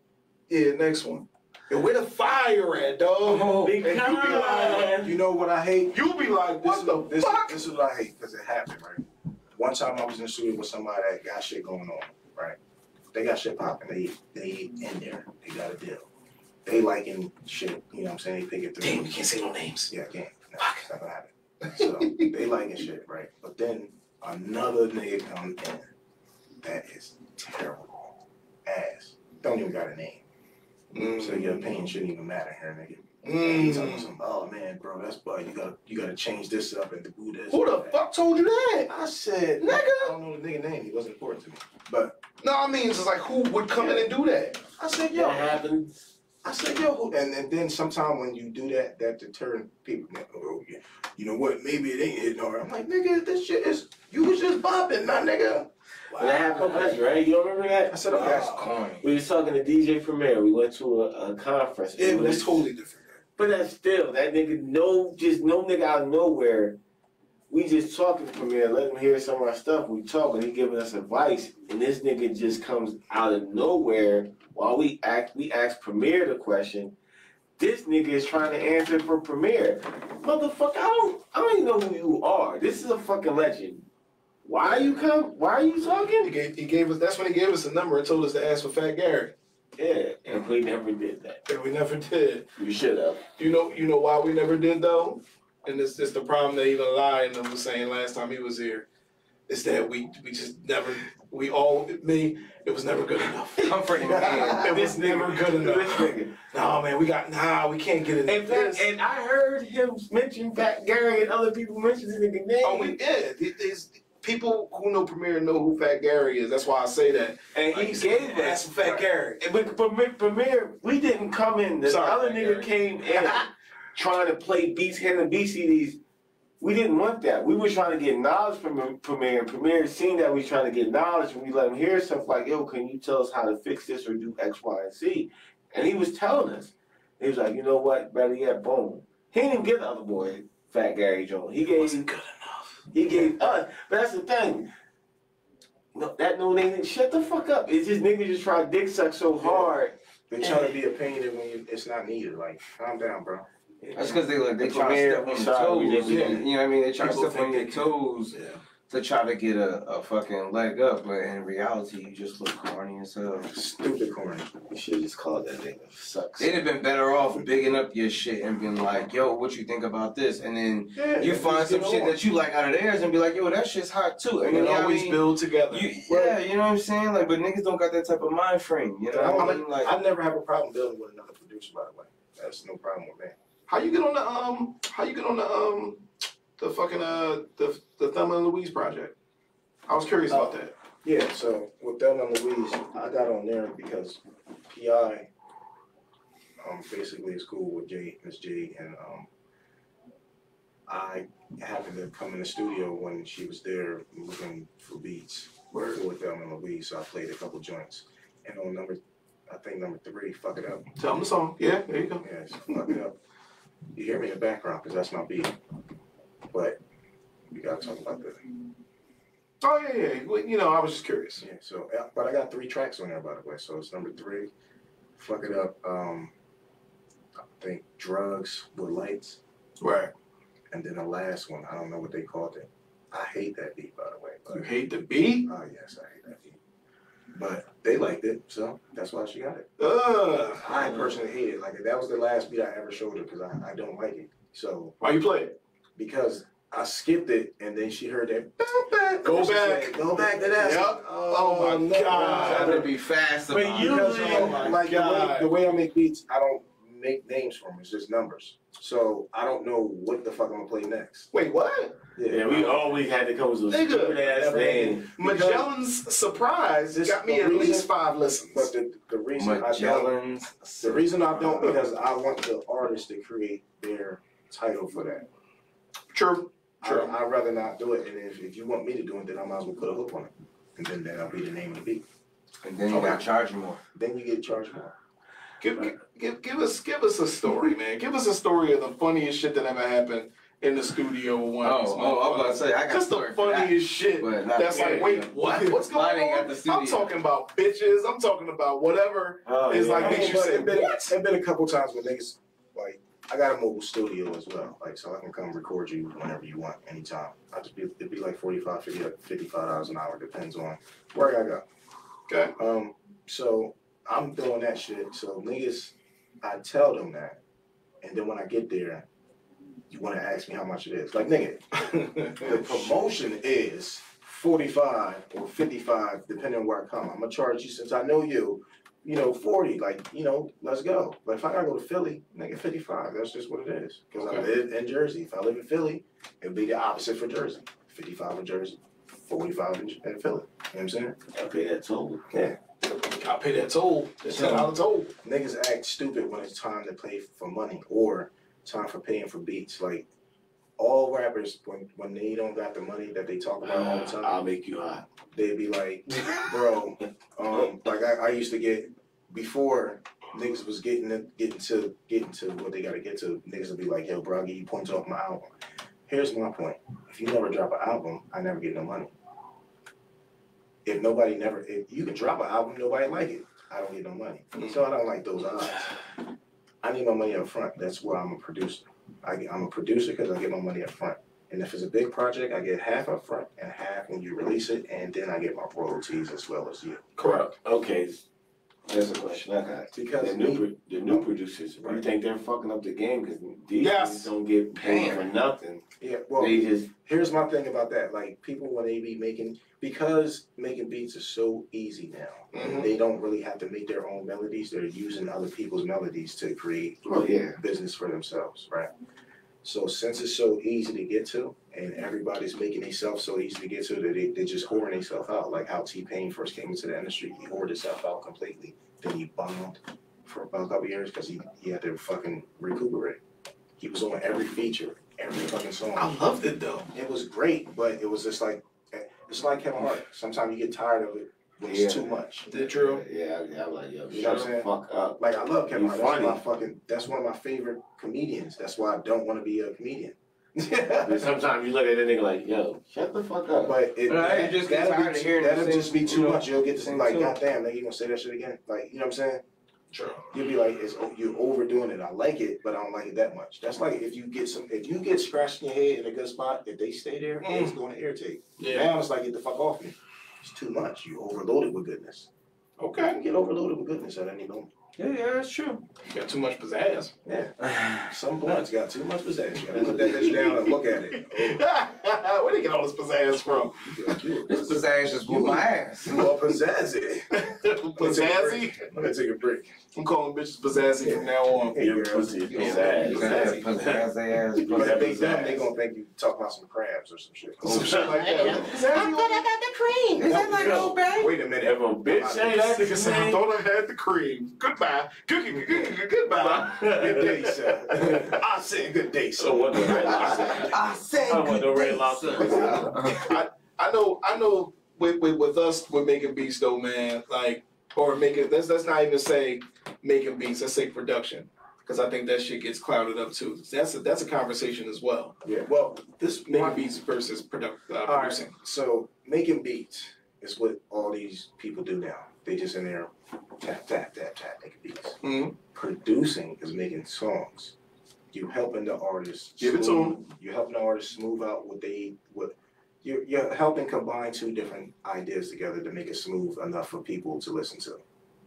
yeah, next one. And where the fire at, dog? Oh, and you be like, You know what I hate? you be like, what the fuck? This is what I hate because it happened, right? One time I was in the studio with somebody that got shit going on, right? They got shit popping. They in there. They got a deal. They liking shit, you know what I'm saying? They pick it through. Damn, you can't say no names. Yeah, I can't. No, it's not gonna happen. So they liking shit, right? But then another nigga comes in that is terrible. Ass. Don't even got a name. So your opinion shouldn't even matter here, nigga. And he's talking some, oh man, bro, that's bad. You gotta change this up and do this. Who the fuck told you that? I said, Nigga. I don't know the nigga name. He wasn't important to me. But No, I mean, it's just like, who would come in and do that? I said, That yo. happens. I said, yo, and then sometime when you do that, that deter people. Oh, yeah. You know what? Maybe it ain't it. Or I'm like, nigga, this shit is, you was just bopping, my nigga. That happened to us, right? You remember that? I said, okay. That's corny. We was talking to DJ Premier. We went to a conference. It was totally different. But that's still, that nigga, no nigga out of nowhere. We just talking to Premier, let him hear some of our stuff. We talking, he giving us advice, and this nigga just comes out of nowhere while we ask Premier the question. This nigga is trying to answer for Premier. Motherfucker, I don't even know who you are. This is a fucking legend. Why are you talking? He gave us. That's when he gave us the number and told us to ask for Fat Gary. Yeah, and we never did that. And we never did. You should have. You know why we never did though? and it's the problem that even Lion was saying last time he was here, is that we just never, it was never good enough. Comforting man. It was never good enough. No, man, we can't get it. In fact, and I heard him mention Fat Gary and other people mention his nigga name. Oh, we did. There's people who know Premier know who Fat Gary is. That's why I say that. And he gave us Fat Gary. But Premier, we didn't come in. The other nigga came in trying to play beats, handling beat CDs. We didn't want that. We were trying to get knowledge from Premier. Premier seen that we trying to get knowledge, and we let him hear stuff like, yo, can you tell us how to fix this or do X, Y, and Z? And he was telling us. He was like, you know what? Better yet, boom. He didn't even give the other boy Fat Gary Jones. He gave wasn't good enough. He gave us. But that's the thing. No, they didn't shut the fuck up. It's just niggas just try to dick suck so hard. They're trying to be opinionated when it's not needed. Like, calm down, bro. That's because they try to step on your toes. You know what I mean? They try to step on your toes to try to get a fucking leg up, but in reality, you just look corny as hell. Stupid corny. You should have just called that nigga. Sucks. They'd have been better off bigging up your shit and being like, yo, what you think about this? And then you find some shit that you like out of theirs and be like, yo, that shit's hot too. And then always build together. You know what I'm saying? Like, but niggas don't got that type of mind frame. You know what I mean? Like, I never have a problem building with another producer, by the way. That's no problem with me. How you get on the fucking the Thelma and Louise project? I was curious about that. Yeah, so with Thelma and Louise, I got on there because PI basically is cool with Miss J, and I happened to come in the studio when she was there looking for beats for Thelma and Louise, so I played a couple joints. And on number 3, Fuck It Up. Tell them the song. Yeah, there you go. Yes, Fuck It Up. You hear me in the background because that's my beat. But we gotta talk about that. Oh yeah. Well, you know, I was just curious. Yeah. So, but I got 3 tracks on there, by the way. So it's number 3, Fuck It Up. I think Drugs with Lights. Right. And then the last one, I don't know what they called it. I hate that beat, by the way. But, you hate the beat? Oh yes, I hate that beat. But they liked it, so that's why she got it. I personally hate it. Like, that was the last beat I ever showed her because I don't like it. So why you play it? Because I skipped it, and then she heard that. Go back. Said, go back to that. Yep. Oh my God. Trying to be fast about But usually, like the way I make beats, I don't make names for them. It's just numbers. So I don't know what the fuck I'm gonna play next. Wait, what? Yeah, we always had to come with those stupid ass names. Magellan's Surprise got me at least 5 listens. But the reason I don't because I want the artist to create their title for that. True. I'd rather not do it, and if you want me to do it, then I might as well put a hook on it, and then that'll be the name of the beat. And then you gotta charge more. Then you get charged more. Give us a story, man. Give us a story of the funniest shit that ever happened in the studio with one of these I was about to say, I got just the funniest shit. That's like, wait, what? What's going on? I'm talking about bitches. I'm talking about whatever. It's like makes you say, what? There's been a couple times where niggas, like, I got a mobile studio as well, like, so I can come record you whenever you want, anytime. It'd be like $45, $55 an hour, depends on where I go. Okay. So I'm doing that shit. So niggas, I tell them that, and then when I get there, you want to ask me how much it is. Like, nigga, the promotion is 45 or 55, depending on where I come. I'm gonna charge you, since I know you, 40. Like, let's go. But if I gotta go to Philly, nigga, 55. That's just what it is. Because I live in Jersey. If I live in Philly, it'd be the opposite for Jersey. 55 in Jersey, 45 in Philly. You know what I'm saying? I pay that toll. Yeah. I pay that toll. That's $10 toll. Niggas act stupid when it's time to pay for money or time for paying for beats. Like, all rappers, when they don't got the money that they talk about all the time, I'll make you hot. They be like, bro, like I used to get, before niggas was getting to what they gotta get to, niggas would be like, yo, bro, I'll give you points off my album. Here's my point. If you never drop an album, I never get no money. If you can drop an album, nobody like it, I don't get no money. So I don't like those odds. I need my money up front. That's why I'm a producer. I'm a producer because I get my money up front. And if it's a big project, I get half up front and half when you release it, and then I get my royalties as well as you. Correct. Okay. That's a question I got. Because the new producers, right. You think they're fucking up the game because these Yes. guys don't get paid for nothing. Yeah, well, They just here's my thing about that. Like, people, when they be because making beats is so easy now, they don't really have to make their own melodies. They're using other people's melodies to create business for themselves, right? So since it's so easy to get to, and everybody's making themselves so easy to get to, that they're just whoring themselves out. Like how T-Pain first came into the industry, he whored himself out completely. Then he bombed for about a couple years because he had to fucking recuperate. He was on every feature, every fucking song. I loved it though. It was great, but it was just like, it's like Kevin Hart. Sometimes you get tired of it when it's too much. Is it true? Yeah, I'm like, yo, You know what I'm saying? Fuck up. Like, I love Kevin Hart. Funny. That's one of my favorite comedians. That's why I don't want to be a comedian. Sometimes you look at a nigga like, yo, shut the fuck up. But you just get tired of hearing that'll the just be too much. You'll get to like, too. goddamn, nigga, you gonna say that shit again? Like, you know what I'm saying? True. You'll be like, you're overdoing it. I like it, but I don't like it that much. That's like if you get scratched in your head in a good spot, if they stay there, it's going to irritate. Yeah. Now it's like, get the fuck off me. It's too much. You overloaded with goodness. Okay. You get overloaded with goodness at any moment. Yeah, that's true. You got too much pizzazz. Yeah. Some blunts got too much pizzazz. You gotta put that bitch down and look at it. Oh. Where did you get all this pizzazz from? This pizzazz just whooped my ass. You all pizzazzy. Pizzazzy? I'm gonna take a break. I'm calling bitches pizzazzy from now on. Hey, Your girl. pussy is Pizzazz, pizzazz. pizzazz, But if they pizzazz. dumb, they gonna think you talk about some crabs or some shit. Some shit like that. I got the cream. Is that like old bag? Wait a minute. Everyone, bitch, say that. Nigga said, I thought I had the cream. Goodbye. Goodbye. Good day, sir. I said good day, sir. So what the red lobster? I said I want good the red day, lobster. sir. I know with us with making beats though, man, like, or making, let's not even say making beats, let's say production. Because I think that shit gets clouded up too. That's a conversation as well. Yeah. Well, this Making beats versus producing. Alright, so making beats is what all these people do now. They just in there tap, tap, tap, tap, making beats. Mhm. Producing is making songs. You helping the artist. Give it to 'em. You're helping the artist smooth out you're helping combine two different ideas together to make it smooth enough for people to listen to,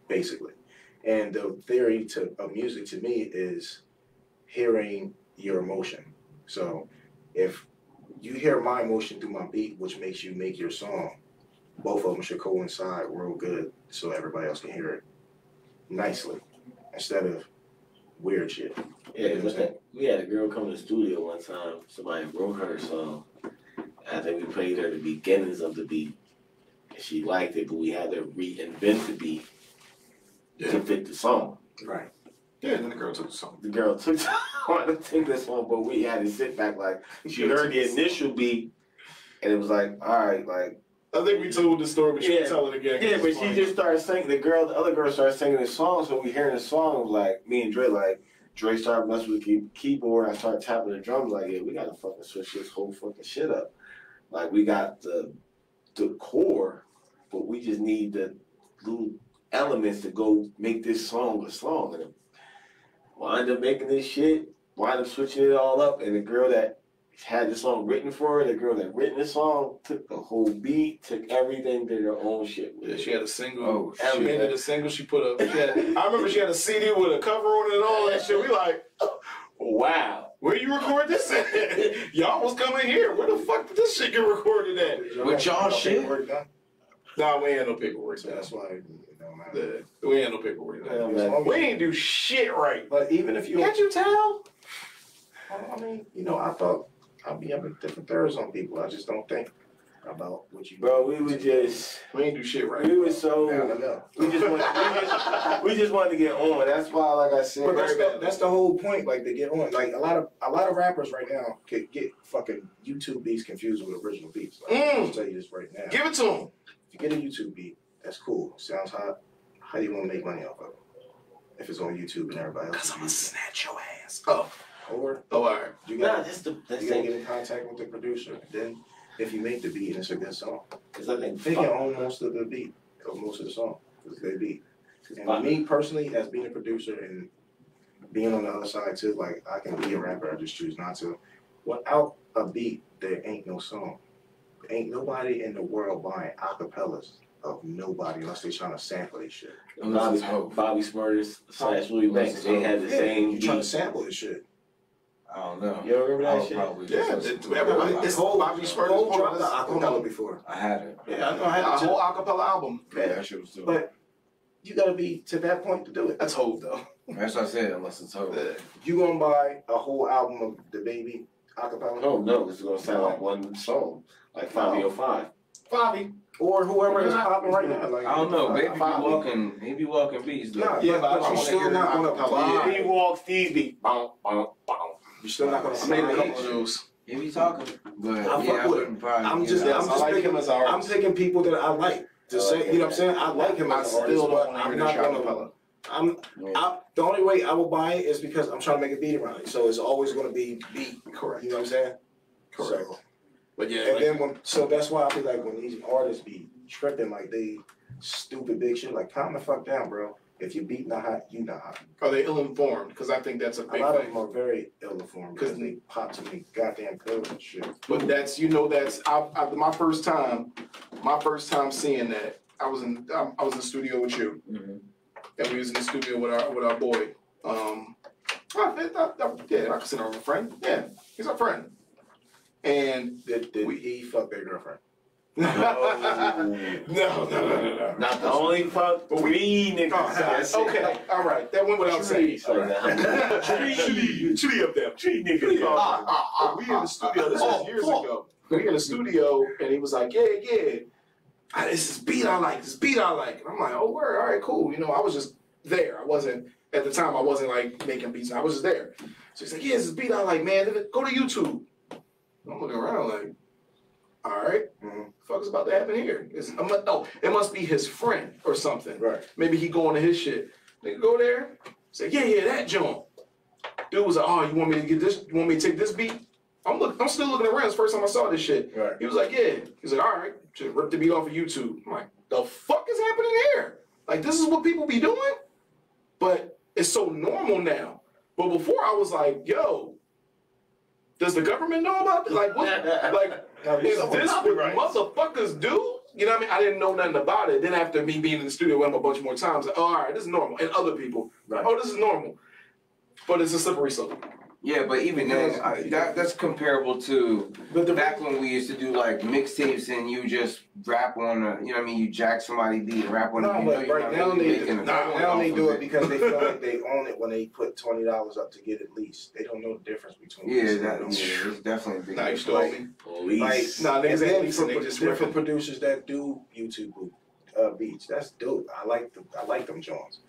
basically. And the theory of music to me is hearing your emotion. So if you hear my emotion through my beat, which makes you make your song, both of them should coincide real good so everybody else can hear it nicely instead of weird shit. Yeah, we had a girl come to the studio one time. Somebody wrote her a song. I think we played her the beginnings of the beat. And she liked it, but we had to reinvent the beat to fit the song. Right. Yeah, and then the girl took the song. The girl took wanted to take this one, but we had to sit back like she heard the initial beat, and it was like, all right, like. I think we told the story, but you can tell it again. Yeah, but she just started singing. The other girl started singing the song, so we hearing the song. It was like me and Dre started messing with the keyboard. I started tapping the drums. Like, yeah, we gotta fucking switch this whole fucking shit up. Like, we got the core, but we just need the little elements to go make this song a song. And wind up making this shit, wind up switching it all up, and the girl that had the song written for her, the girl that written the song, took the whole beat, took everything, did her own shit with Yeah, it. she had a single. Oh, She made it a single. She put a. I remember she had a CD with a cover on it and all that shit. We like, wow, where you record this at? Y'all was coming here. Where the fuck did this shit get recorded at? With y'all shit? Nah, we ain't had no paperwork. So that's why it don't matter. Yeah, we ain't had no paperwork. Yeah, man. We ain't do shit right. But even if you, Can't you tell? I mean, I thought I'll be having different theories on people. I just don't think about what you. Bro, we ain't do shit right. We were so. I don't know. We just wanted to get on. That's why, like I said, But that's the whole point. Like, to get on. Like, a lot of rappers right now could get fucking YouTube beats confused with original beats. Like, I'll tell you this right now. Give it to them. If you get a YouTube beat, that's cool. Sounds hot. How do you want to make money off of it? If it's on YouTube and everybody else. Cause I'm gonna snatch your ass. Oh, all right. You gotta that's get in contact with the producer. Then, if you make the beat and it's a good song, because I think they can own most of the beat or most of the song because they beat. And me personally, as being a producer and being on the other side too, like, I can be a rapper. I just choose not to. Without a beat, there ain't no song. There ain't nobody in the world buying acapellas of nobody unless they trying to sample this shit. Bobby Smurder / Louis Banks, they had the same You beat. trying to sample this shit. I don't know. You remember that shit? Everybody, it's Bobby Smurder's dropped the acapella before. I had it. Yeah, I know. I had a whole acapella album. Yeah, that shit was dope. But you gotta be to that point to do it. That's Hov though. That's what I said, unless it's over. You gonna buy a whole album of the Baby acapella? No, this is gonna sound like one song, like 505. Fabi. Or whoever is popping right now. Like, I don't know, Baby be walking beats. Nah, Yeah, but I but don't you wanna still hear not gonna acapella. buy. He walks these beat. You're still not gonna I made a buy couple of it. those. He be talking, but I fuck yeah, I with wouldn't probably. I'm give just, it Yes, I'm I just like picking, him as an artist. I'm picking people that I like to say. You know what I'm saying? I like him I as an still artist, don't but want to I'm hear not the gonna. acapella. The only way I will buy it is because I'm trying to make a beat around it. So it's always gonna be beat. Correct. You know what I'm saying? Correct. So, But yeah, and like, then so that's why I feel like when these artists be tripping like they stupid big shit, like calm the fuck down, bro. If your beat not hot, you not hot. are they ill-informed? Because I think that's a A big lot of thing. them are very ill-informed because they pop too many goddamn pills and shit. But that's my first time seeing that. I was in the studio with you, and we was in the studio with our boy. I consider him a friend. Yeah, he's a friend. And Did he fuck their girlfriend? no. Not the only fuck 3 niggas. Okay, all right. That went without saying. Tree up there. Tree niggas. We in the studio. This was years ago. We in the studio, and he was like, "Yeah. This is beat I like. This beat I like." And I'm like, "Oh, word. All right, cool." You know, I was just there. I wasn't at the time. I wasn't like making beats. I was just there. So he's like, "Yeah, this is beat I like, man. Go to YouTube." I'm looking around like, "All right, what the fuck is about to happen here?" It must be his friend or something. Right. Maybe he going to his shit. Nigga go there, say, yeah, that joint. Dude was like, "Oh, you want me to get this? You want me to take this beat?" I'm still looking around. It's the first time I saw this shit. Right. He was like, "Yeah." He's like, "All right, just rip the beat off of YouTube." I'm like, "The fuck is happening here? Like, this is what people be doing?" But it's so normal now. But before I was like, "Yo, does the government know about this? Like, what? Like, is this what motherfuckers do?" You know what I mean? I didn't know nothing about it. Then after me being in the studio with him a bunch more times, like, "Oh, all right, this is normal." And other people, Right. "Oh, this is normal." But it's a slippery slope. Yeah, but even then, that's comparable to back when we used to do like mixtapes and you just rap on a, you know what I mean? You jack somebody beat and rap on it. No, You know but you're right not now really they making a now off they of do it because they feel like they own it when they put $20 up to get it leased. They don't know the difference between. Yeah, leasing that and it's definitely a big Nah, you difference. still owe me. Like, Nah, and niggas ain't then leasing, for they just different ripping. producers that do YouTube beats, that's dope. I like them joints,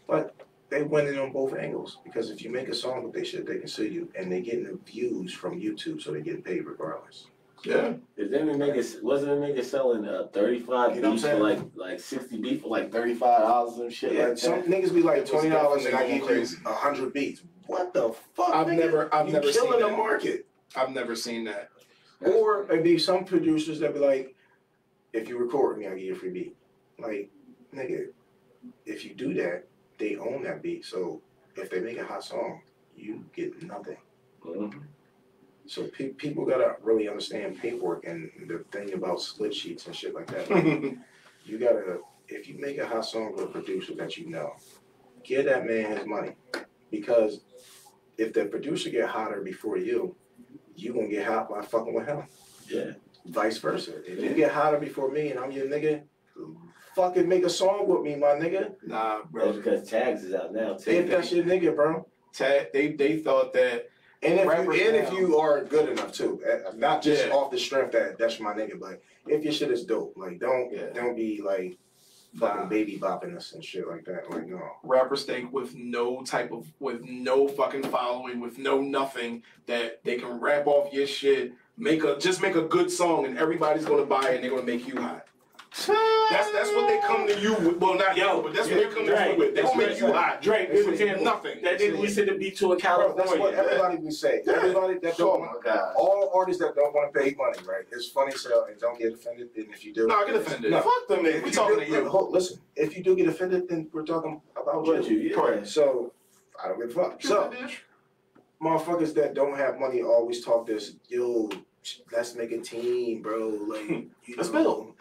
but they winning on both angles because if you make a song with they shit, they can sue you, and they getting the views from YouTube, so they getting paid regardless. Yeah. Wasn't a nigga selling 35 You know what beats I'm for saying? like 60 beats for like $35 and shit Yeah, like some that? niggas be like It was $20 and I definitely give going you crazy. 100 beats. What the fuck? I've nigga? never You seen killing the that. market. I've never seen that. Or it'd be some producers that be like, if you record me, I'll give you a free beat. Like, nigga, if you do that, they own that beat. So if they make a hot song, you get nothing. Mhm. So people gotta really understand paperwork and the thing about split sheets and shit like that. You gotta, if you make a hot song with a producer that you know, give that man his money. Because if the producer get hotter before you gonna get hot by fucking with him. Yeah. Vice versa. If you get hotter before me and I'm your nigga, fucking make a song with me, my nigga. Nah, That's bro. because Tags is out now too. If that's your nigga, bro. They thought that. And Rappers if now. you are good enough too, not just Yeah. off the strength that that's my nigga, but if your shit is dope, like don't be like fucking Nah. baby bopping us and shit like that. Like no. Rappers think with no fucking following, with no nothing, that they can rap off your shit, make a good song, and everybody's gonna buy it and they're gonna make you hot. That's what they come to you with. Well, not you, but that's what they come to you with. They gonna make you hot. Drake, They good say example. nothing. That nigga we sent the beat to a Bro, that's what California. everybody be saying. Everybody that Oh don't my God. all artists that don't want to pay money, right? It's funny as hell and don't get offended. And if you do, No, I get offended. No. Fuck them, If nigga. We you talking do- to you. Listen, if you do get offended, then we're talking about What you. you? Yeah. Correct. So I don't give a fuck. So motherfuckers that don't have money always talk this, yo, let's make a team, bro. Like, Let's build.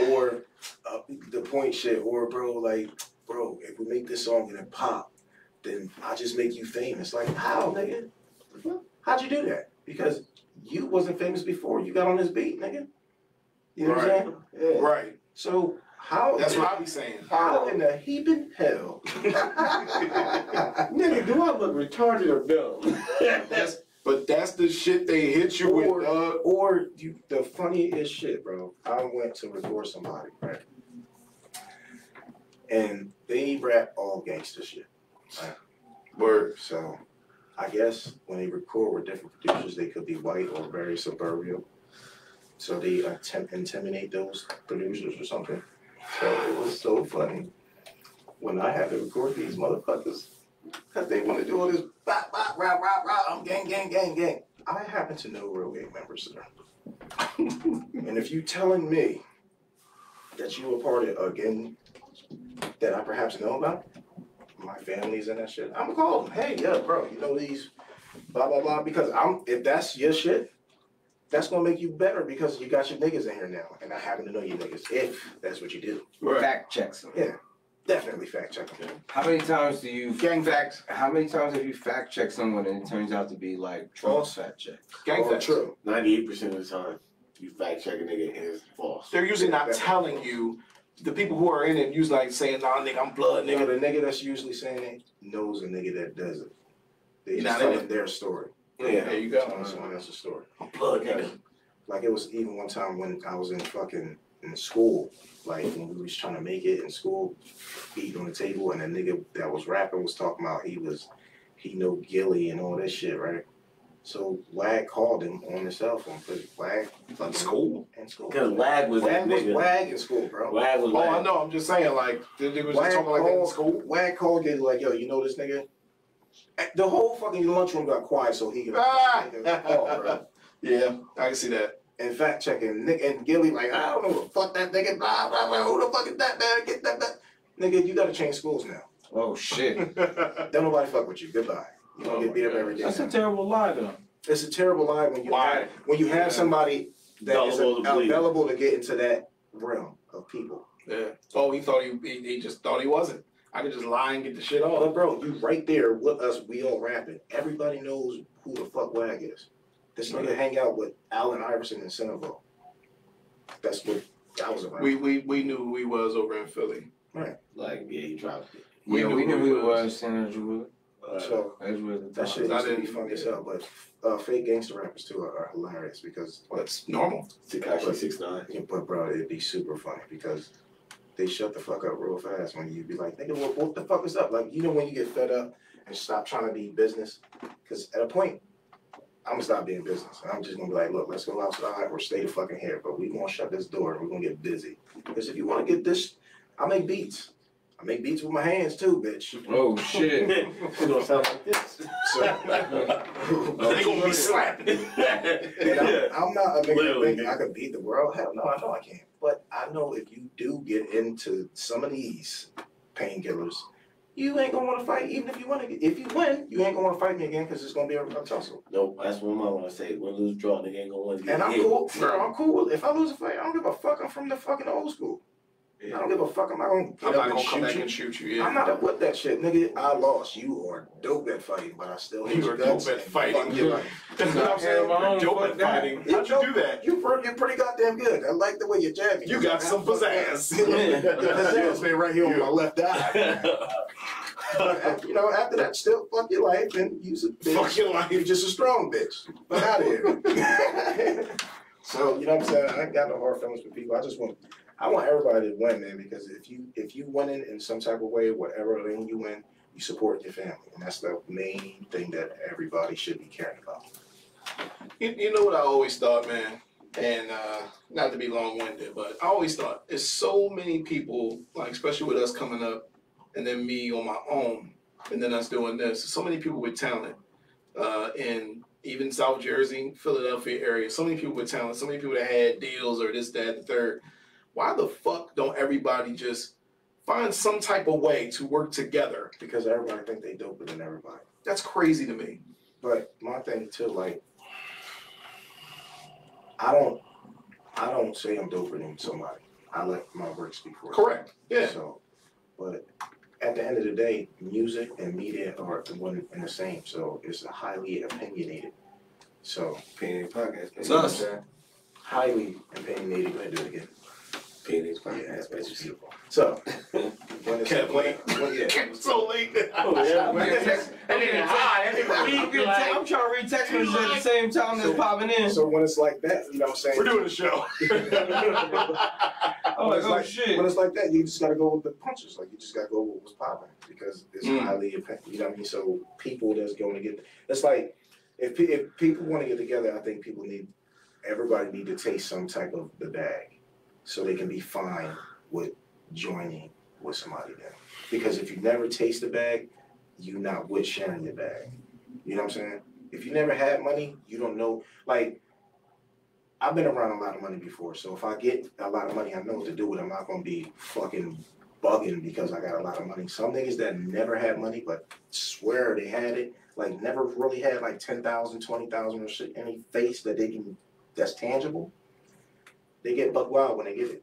Or the point shit, or bro, like, bro, if we make this song and it pop, then I just make you famous. Like, how, nigga? How'd you do that? Because you wasn't famous before you got on this beat, nigga. You know what I'm saying? Yeah. Right. So how? That's what I be saying. How in the heaping hell? Nigga, do I look retarded or dumb? But that's the shit they hit you with. Or the funniest shit, bro. I went to record somebody, right? And they rap all gangster shit. Right? Word. So I guess when they record with different producers, they could be white or very suburban. So they intimidate those producers or something. So it was so funny when I had to record these motherfuckers because they want to do all this bop, bop, rap, rap, rap, I'm gang, gang, gang, gang. I happen to know real gang members, sir. And if you telling me that you were part of a gang that I perhaps know about, my family's in that shit, I'm gonna call them. Hey, yeah, bro, you know these blah, blah, blah. Because if that's your shit, that's gonna make you better because you got your niggas in here now. And I happen to know you niggas, if that's what you do. Right. Fact checks them. Yeah, definitely fact check them. How many times do you Gang facts. How many times have you fact checked someone and it turns out to be like false fact check? Gang All facts. true. 98% of the time, you fact check a nigga and it's false. They're usually not telling you. The people who are in it usually like saying, "Nah, nigga, I'm blood, Nigga, nigga." the nigga that's usually saying it knows a nigga that does it. They You're just not in telling it. their story. Yeah, there you go. Telling someone else's story. I'm blood, Because, nigga. like, it was even one time when I was in school, like when we was trying to make it in school, beat on the table, and the nigga that was rapping was talking about he know Gilly and all this shit, right? So Wag called him on the cell phone because Wag In school? in school. Because Wag was that nigga. Wag in school, bro. Wag was Oh, Wag. I know. I'm just saying, like, the nigga was just Wag talking like that in called, school. Wag called Gilly like, yo, you know this nigga? The whole fucking lunchroom got quiet so he could call, bro. Yeah, I can see that. And fact checking, Nick and Gilly like, I don't know who the fuck that nigga, blah, blah, blah, who the fuck is that, man? Get that, that. Nigga, you gotta change schools now. Oh shit. Don't nobody fuck with you. Goodbye. You don't get beat up every day. That's a terrible lie though. It's a terrible lie when you Why? have somebody that is Gullible to believe. available to get into that realm of people. Yeah. Oh, he thought he just thought he wasn't. I could just lie and get the shit But off. bro, you right there with us, we all rapping. Everybody knows who the fuck Wag is. This nigga hang out with Allen Iverson and Centerville. That's what that was about. We knew who he was over in Philly. Like, yeah, he dropped it. We knew who it was, Senator Wood. So That's what that shit I used to be didn't- funny as hell. But fake gangster rappers too are hilarious because That's normal. Tekashi 6ix9ine. yeah, but bro, it'd be super funny because they shut the fuck up real fast when you be like, nigga, what the fuck is up? Like, you know when you get fed up and stop trying to be business? Because at a point, I'm gonna stop being business. I'm just gonna be like, look, let's go outside or stay the fucking here, but we gonna shut this door and we're gonna get busy. Because if you wanna get this, I make beats. I make beats with my hands too, bitch. Oh shit. It's gonna sound like this. So, They gonna be slapping. and I'm not a nigga that Literally, think I could beat the world. Hell no, I know I can't. But I know if you do get into some of these painkillers, you ain't gonna want to fight. Even if you want to, if you win, you ain't gonna want to fight me again because it's gonna be a tussle. Nope, that's what my mom wanna say. Win, lose, draw, nigga ain't gonna win. And I'm cool, bro. I'm cool. If I lose a fight, I don't give a fuck. I'm from the fucking old school. I don't give a fuck. I'm not gonna get I'm up not and gonna come shoot back you. and shoot you. Yeah. I'm not up with that shit, nigga. I lost. You are dope at fighting, but I still hate You your are guts dope at and fighting. fuck your life. That's what I'm saying. You're dope at fighting. How'd you do that? You're pretty goddamn good. I like the way you jab me. You got some pizzazz. The pizzazz been right here on my left eye. You know, after that, still fuck your life and use a bitch. Fuck your life. You're just a strong bitch. But out of here. So, you know what I'm saying? I ain't got no hard feelings for people. I want everybody to win, man, because if you winning in some type of way, whatever lane you win, you support your family. And that's the main thing that everybody should be caring about. You know what I always thought, man, and not to be long-winded, but I always thought there's so many people, like especially with us coming up, and then me on my own, and then us doing this. So many people with talent, in even South Jersey, Philadelphia area. So many people with talent. So many people that had deals or this, that, the third. Why the fuck don't everybody just find some type of way to work together? Because everybody think they doper than everybody. That's crazy to me. But my thing too, like, I don't say I'm doper than somebody. I let my work speak for it. Correct. Yeah. So, but at the end of the day, music and media are one and the same. So it's highly opinionated. So Opinionated podcast. It's us. highly opinionated. Go ahead, do it again. Opinionated Yeah, podcast. that's beautiful. So when it's Can't wait. So late. Oh, yeah. I'm trying to read text messages at the same time that's popping in. So when it's like that, you know what I'm saying? We're doing a show. I'm like, oh shit. When it's like that, you just gotta go with the punches. Like you just gotta go with what's popping because it's highly, you know what I mean. So people that's going to get, it's like if people want to get together, I think everybody need to taste some type of the bag, so they can be fine with joining with somebody then. Because if you never taste the bag, you're not with sharing your bag. You know what I'm saying? If you never had money, you don't know. Like, I've been around a lot of money before, so if I get a lot of money, I know what to do with it. I'm not gonna be fucking bugging because I got a lot of money. Some niggas that never had money but swear they had it, like never really had like 10,000, 20,000 or shit, any face that that's tangible, they get buck wild when they get it.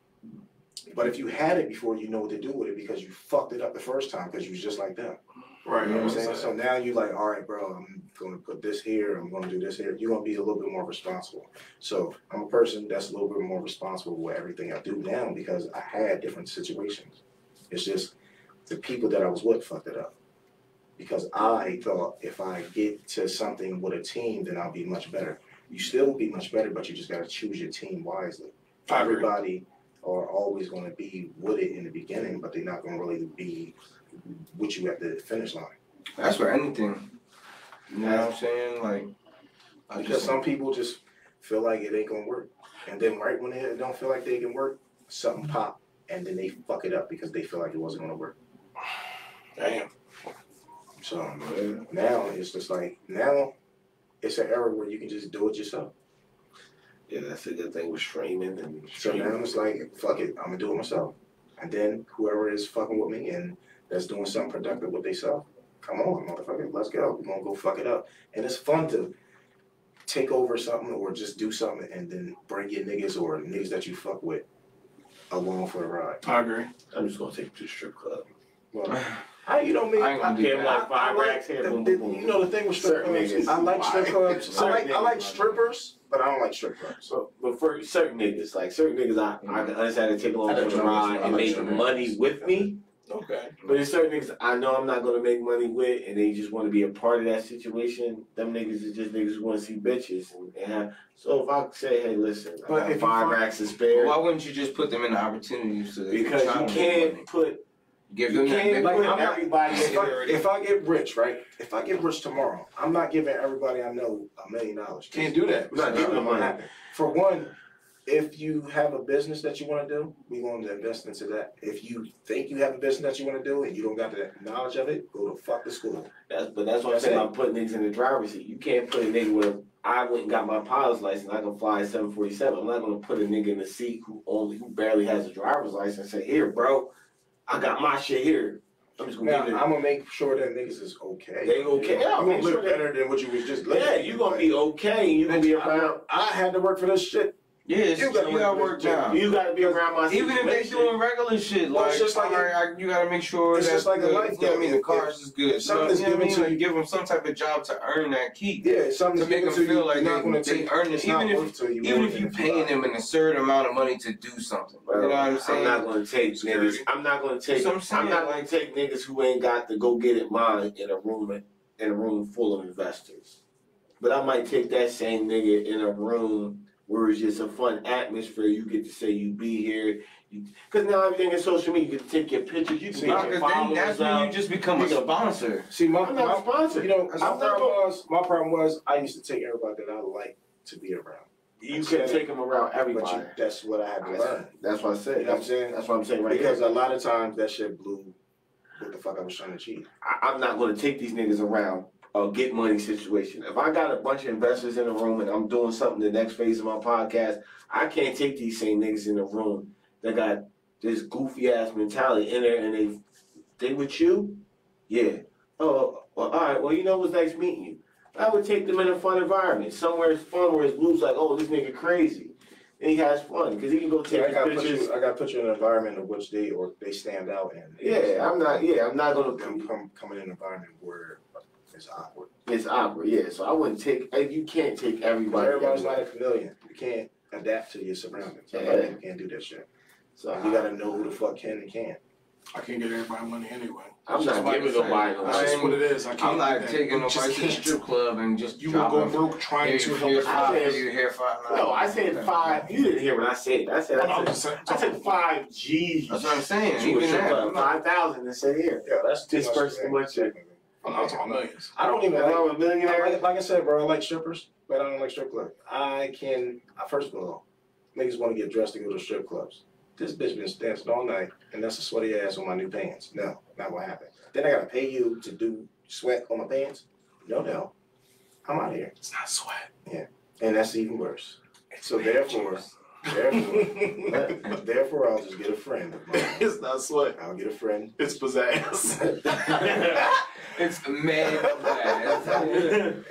But if you had it before, you know what to do with it because you fucked it up the first time because you was just like them. Right. You know what I'm saying? So now you like, all right, bro, I'm going to put this here. I'm going to do this here. You're going to be a little bit more responsible. So I'm a person that's a little bit more responsible with everything I do now because I had different situations. It's just the people that I was with fucked it up. Because I thought if I get to something with a team, then I'll be much better. You still will be much better, but you just got to choose your team wisely. Everybody are always going to be with it in the beginning, but they're not going to really be with you at the finish line. That's for anything. You know what I'm saying? Like, Because some people just feel like it ain't going to work. And then right when they don't feel like they can work, something pop, and then they fuck it up because they feel like it wasn't going to work. Damn. So now it's just like, now it's an era where you can just do it yourself. Yeah, that's a good thing with streaming and So now it's like, fuck it, I'm gonna do it myself. And then whoever is fucking with me and that's doing something productive with themselves, come on, motherfucker, let's go. We're gonna go fuck it up. And it's fun to take over something or just do something and then bring your niggas or niggas that you fuck with along for the ride. I agree. I'm just gonna take you to the strip club. Well, you know me. I ain't gonna do Give that. like 5 racks here. Boom, boom, boom. You know the thing with strip Certain clubs, niggas. I like strip clubs. I Certain like niggas. strippers, but I don't like strip clubs. So, but for certain niggas, I can understand to take along for the ride and make money with me. Okay. But there's certain niggas I know I'm not gonna make money with, and they just want to be a part of that situation. Them niggas is just niggas who want to see bitches. So if I say, hey, listen, I got 5 racks to spare. Why wouldn't you just put them in the opportunity so they Because can you can't put. give You them that can't big put money? everybody. If I get rich, right? If I get rich tomorrow, I'm not giving everybody I know $1 million. Can't do that. We're not It's giving them gonna money. happen. For one, if you have a business that you want to do, we're going to invest into that. If you think you have a business that you want to do and you don't got the knowledge of it, go to fuck the school. But that's what I'm saying. I'm putting niggas in the driver's seat. You can't put a nigga where I went and got my pilot's license. I can fly a 747. I'm not gonna put a nigga in the seat who barely has a driver's license and say, here, bro, I got my shit here. I'm just gonna Now, give it. I'm going to make sure that niggas is okay. They okay. Yeah, Yeah, I'm going make to sure live better than what you was just living. Yeah, you gonna be okay. You gonna be around. I had to work for this shit. Yeah, you gotta work now. You gotta be around my Even if they situation. doing regular shit, Well, like, it's just like you gotta make sure it's that just like the, a life, you know what I mean, the though. cars is good. If something's you know what I given mean? to Like, you- give them some type of job to earn that keep. Yeah, something To make them feel like they earn it, even if you paying them an certain amount of money to do something. You know what I'm saying? I'm not gonna take niggas. I'm not gonna take. That's what I'm I'm not gonna take niggas who ain't got the go get it mind in a room full of investors. But I might take that same nigga in a room where it's just a fun atmosphere. You get to say you be here. Because now everything is social media. You can take your pictures. You can get your Because then followers that's when you out. just become a sponsor. See, I'm not a sponsor. You know, That's my problem was I used to take everybody that I like to be around. You can take them around everybody. But that's what I had to learn. That's what I said. You know what I'm saying? That's what I'm saying right Because here. a lot of times that shit blew what the fuck I was trying to achieve. I'm not going to take these niggas around a get money situation. If I got a bunch of investors in a room and I'm doing something the next phase of my podcast, I can't take these same niggas in the room that got this goofy ass mentality in there and they with you? Yeah. Oh, well, all right. Well, you know, it was nice meeting you. I would take them in a fun environment, somewhere it's fun, where it's loose, like, oh, this nigga crazy. and he has fun because he can go take I got pictures. I got to put you in an environment of which they stand out in. I'm not gonna coming in an environment where it's awkward. It's awkward, yeah. So I wouldn't take. You can't take everybody. Everybody's not a chameleon. You can't adapt to your surroundings. Everybody can't do that shit. So you gotta know who the fuck can and can't. I can't get everybody money anyway. I'm not giving nobody no That's just what it is. I can't. I'm not taking nobody to the strip club and just you will go broke trying to help. No, I said 5. You didn't hear what I said. I said 5 G's. That's what I'm saying. You Even that, 5,000 and say here. Yeah, that's dispersed much. I'm not talking millions. I don't even know a millionaire. Like I said, bro, I like strippers, but I don't like strip clubs. First of all, niggas want to get dressed to go to strip clubs. This bitch been dancing all night, and that's a sweaty ass on my new pants. No, not what happened. Then I gotta pay you to do sweat on my pants? No. I'm out of here. It's not sweat. Yeah, and that's even worse. So therefore, I'll just get a friend of mine. It's not sweat. I'll get a friend. It's pizzazz. It's mad pizzazz.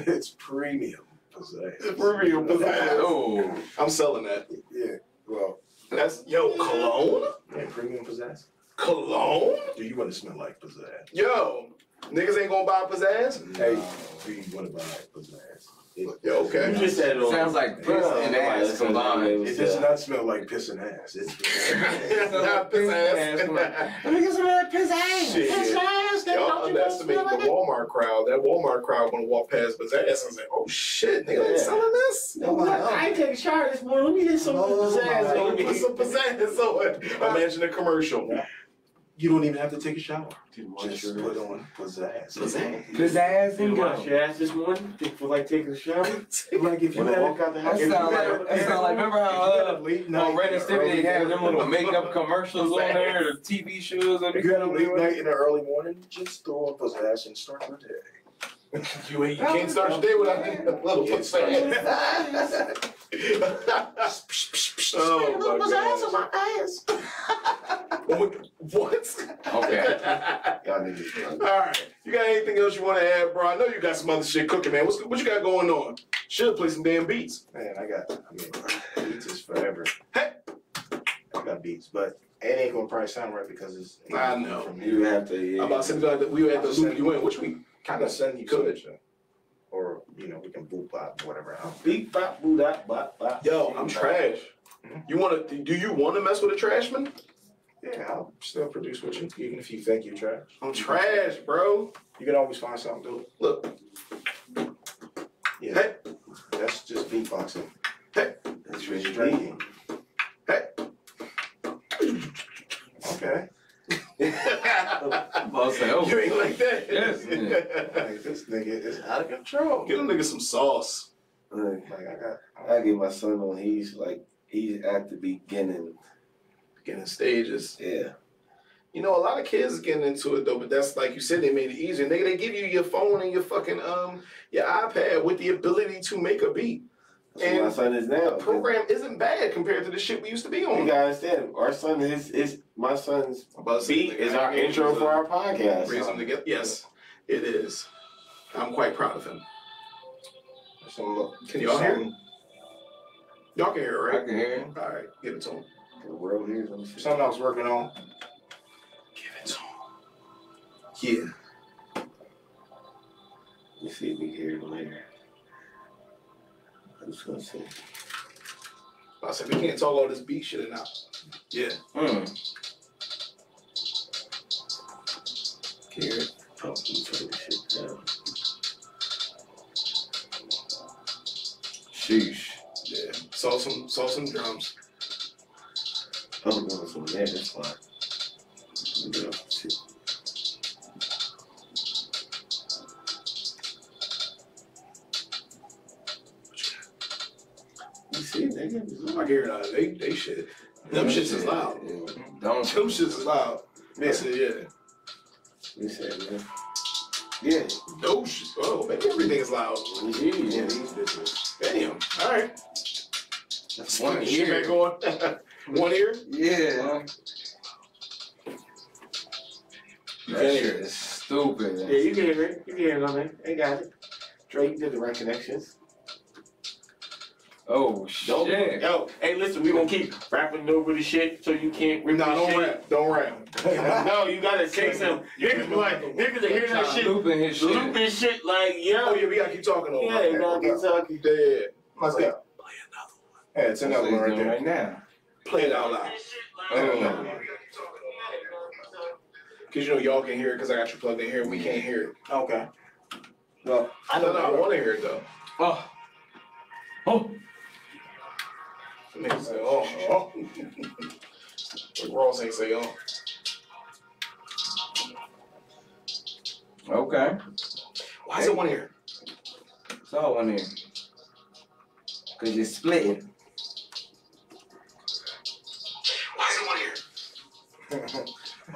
It's premium pizzazz. It's premium pizzazz. Oh, I'm selling that. Yeah. Well, that's cologne. Yeah, premium pizzazz. Cologne? Do you want to smell like pizzazz? Yo, niggas ain't gonna buy pizzazz. Hey, do you want to buy pizzazz? Okay. You just said it sounds like piss and ass combined. It does not smell like piss and ass. It's not piss ass. Let me get some of that piss ass. Piss ass. Y'all underestimate the Walmart crowd. That Walmart crowd gonna walk past pizzazz and say, "Oh shit, nigga, they selling this." I ain't taking a shower this morning. Let me get some pizzazz. Let me put some pizzazz on it. Imagine a commercial. You don't even have to take a shower. Just put on pizzazz. Pizzazz and go. Wash your ass this morning. Feel like taking a shower. Like if you walk out the house. That sound like remember how on Red and Stimpy they had them little makeup commercials on there, the TV shows. If you had a late night in the early morning, just throw on pizzazz and start your day. You can't start your day without a little pizzazz. Oh my God. What? Okay. Alright. You got anything else you want to add, bro? I know you got some other shit cooking, man. What you got going on? Should play some damn beats. Man, Beatz is forever. Hey! I got Beatz, but it ain't gonna probably sound right because it's. I know. From you have to. Yeah. I'm about to say we had to loop you in, which we kind of send you could. Or, we can boop bop, whatever. Beep bop boo dot bop bop. Yo, I'm trash. Do you want to mess with a trashman? Yeah, I'll still produce with you, even if you think you're trash. I'm trash, bro. You can always find something to do. Look. Yeah. Hey. That's just beatboxing. Hey. That's just drinking. Hey. Okay. I'll say, oh. You ain't like that. Yes. Like, this nigga is out of control. Get a nigga some sauce. Like, I get my son on. He's at the beginning stages. Yeah. You know, a lot of kids are getting into it though, but that's like you said, they made it easier. Nigga, they give you your phone and your fucking your iPad with the ability to make a beat. That's and my son is now. The program isn't bad compared to the shit we used to be on. You gotta understand, our son my son's beat is our intro for our podcast. Raise them together. Yes, it is. I'm quite proud of him. Can y'all hear him? Y'all can hear it, right? I can hear him. All right, give it to him. The world hears him. Something I was working on. Give it to him. Yeah. You see if we hear him later. I'm just gonna say. I said we can't talk all this beat shit and out. Yeah. Hear it. Oh, you turn this shit down. Sheesh. Yeah. Saw some drums. I'm doing some there, that's fine. You see, nigga? I hear it. They shit. Them shits is loud. Them shits is loud. I said, yeah. You said, man. Yeah. No shit. Oh, maybe everything is loud. Yeah, these bitches. Damn. All right. That's one Shit ear. back on. One ear? Yeah. That shit is stupid. Yeah, you can hear it. You can hear it on there. They got it. Drake did the right connections. Oh shit! Yo, hey, listen, we gonna keep rapping over the shit so you can't rip No, the shit. don't rap. No, you gotta say something. Niggas be like, niggas are hearing that shit, Looping his shit. looping shit like, yo. Oh yeah, we gotta keep talking over. Yeah, you gotta keep talking. Yeah. Let's go. Yeah, it's another one right there. Right now. Play it out loud. Oh. Cause you know y'all can hear it because I got you plugged in here. We can't hear it. Okay. Well, I don't know. I want to hear it though. Oh. Oh. Niggas say, oh. Ross ain't say, oh. Okay. Why is it one ear? It's all one here. Cause you're splitting. Why is it one ear?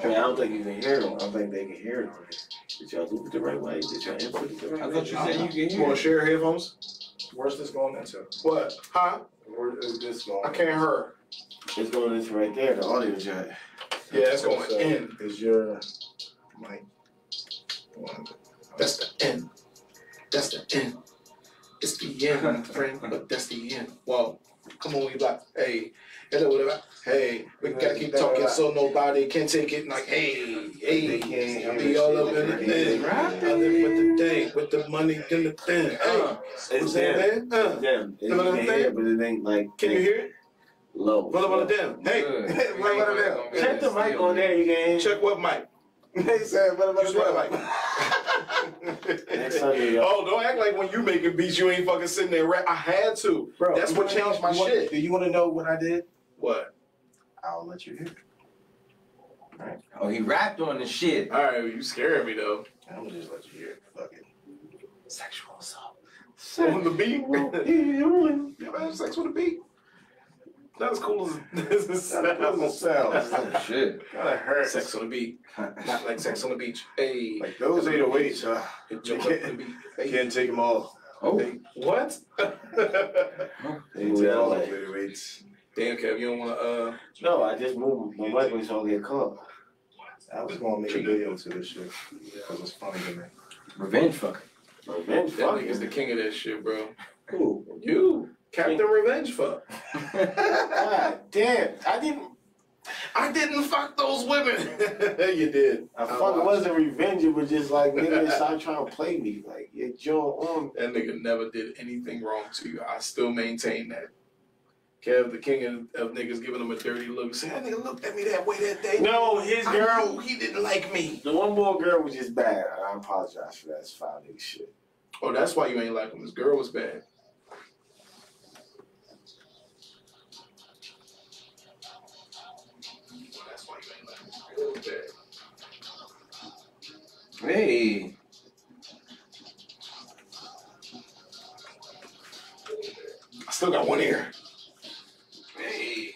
I mean, I don't think you can hear them. I don't think they can hear it. Did y'all do it the right way? Did y'all input it the right way? I thought you said you can You hear. want to share headphones? where's this going into? What? Huh? Where is this going? I can't hear. It's going this right there, the audio jack. Yeah, it's going So, in. Is your mic one? That's the end. That's the end. It's the end, my friend, but that's the end. Well, come on, we like, hey, hello, whatever. Hey, we gotta keep talking so nobody can take it. Like, hey, They can't be all up in the thing. With the thing, with the money in the thing. Hey, It's what's that, them. man? It's them. You Come on, can hear it, but it ain't like. Can you hear it? Low. What about them? Hey, Good. what about them? Check the mic on there, you can hear. Check what mic? They said, what about Just what mic? Next Sunday, y'all. Oh, don't act like when you making beats, you ain't fucking sitting there rap. I had to. Bro, That's what changed my shit. Do you want to know what I did? What? I'll let you hear it. Oh, he rapped on the shit. All right, you scaring me though. I'm gonna just let you hear it. Fuck it. Sexual assault. On the beat? You ever have sex with a beat? Not as cool as it sounds. Oh shit. Gotta hurt. Sex on the beat. Not like sex on the beach. Hey. Like those 808s, It jumped up on the beat. Hey. can't take them all. Oh. Hey. What? They take all those 808s. Damn, Kev, you don't want to, No, I just moved my mic so I don't get caught. I was gonna make a video to this shit because it's funny to me. Revenge fucker. Revenge that fuck. nigga's the king of that shit, bro. Who? You. Captain Revenge fuck. God damn. I didn't fuck those women. You did. I fucking wasn't revenge, it was just like, nigga, stop trying to play me. Like, your jaw on. That nigga never did anything wrong to you. I still maintain that. Kev, the king of niggas, giving him a dirty look. Say, that nigga looked at me that way that day. No, his I girl. knew he didn't like me. The one more girl was just bad. I apologize for that. It's foul nigga shit. Oh, that's why you ain't like him. His girl was bad. That's why you ain't like him. His girl was bad. Hey. I still got one ear. Hey.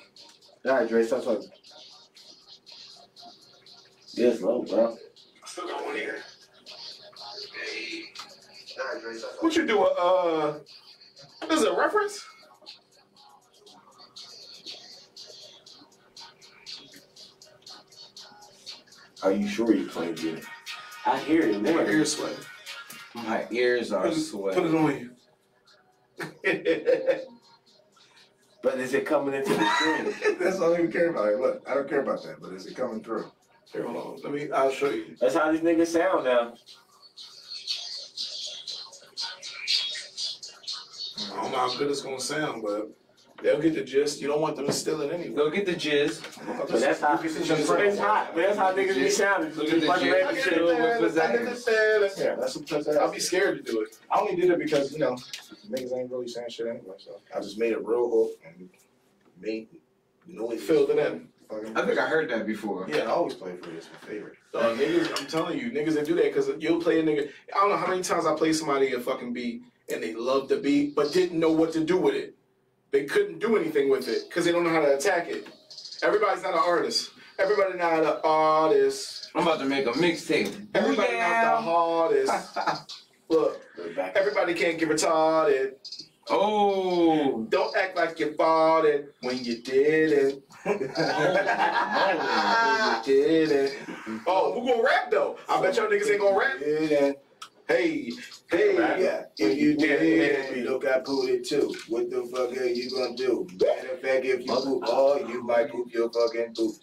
Alright, Dre, stop talking. Yes, low, bro. I still got one ear. Hey. Alright, Dre, stop What you do? This is a reference? Are you sure you played it? I hear it My there. ears sweating. My ears are Put it sweating. on you. But is it coming into the screen? That's all you care about. Look, I don't care about that, but is it coming through? Here, hold on. I'll show you. That's how these niggas sound now. I don't know how good it's gonna sound, but they'll get the gist. You don't want them to steal it anyway. Go get the jizz. But that's how it's hot. But that's how niggas be sounding. Look at the Fucking jizz. random shit. Still with pizzazz. Yeah, that's what I'll be scared to do it. I only did it because, you know, niggas ain't really saying shit anyway, so I just made a real hook and made noise. Filled it in. I think I heard that before. Yeah, I always play for you. It's my favorite. Niggas, I'm telling you, niggas that do that because you'll play a nigga. I don't know how many times I played somebody a fucking beat and they loved the beat but didn't know what to do with it. They couldn't do anything with it because they don't know how to attack it. Everybody's not an artist. Everybody not an artist. I'm about to make a mixtape. Everybody not the hardest. Look, everybody can't get retarded. Oh. Don't act like you farted when you didn't. When you didn't. Oh, who gonna rap though? I bet y'all niggas ain't gonna rap. Didn't. Hey, yeah. If you did, look, I pulled it too. What the fuck are you gonna do? Matter of fact, if you poop, you might poop your fucking poop.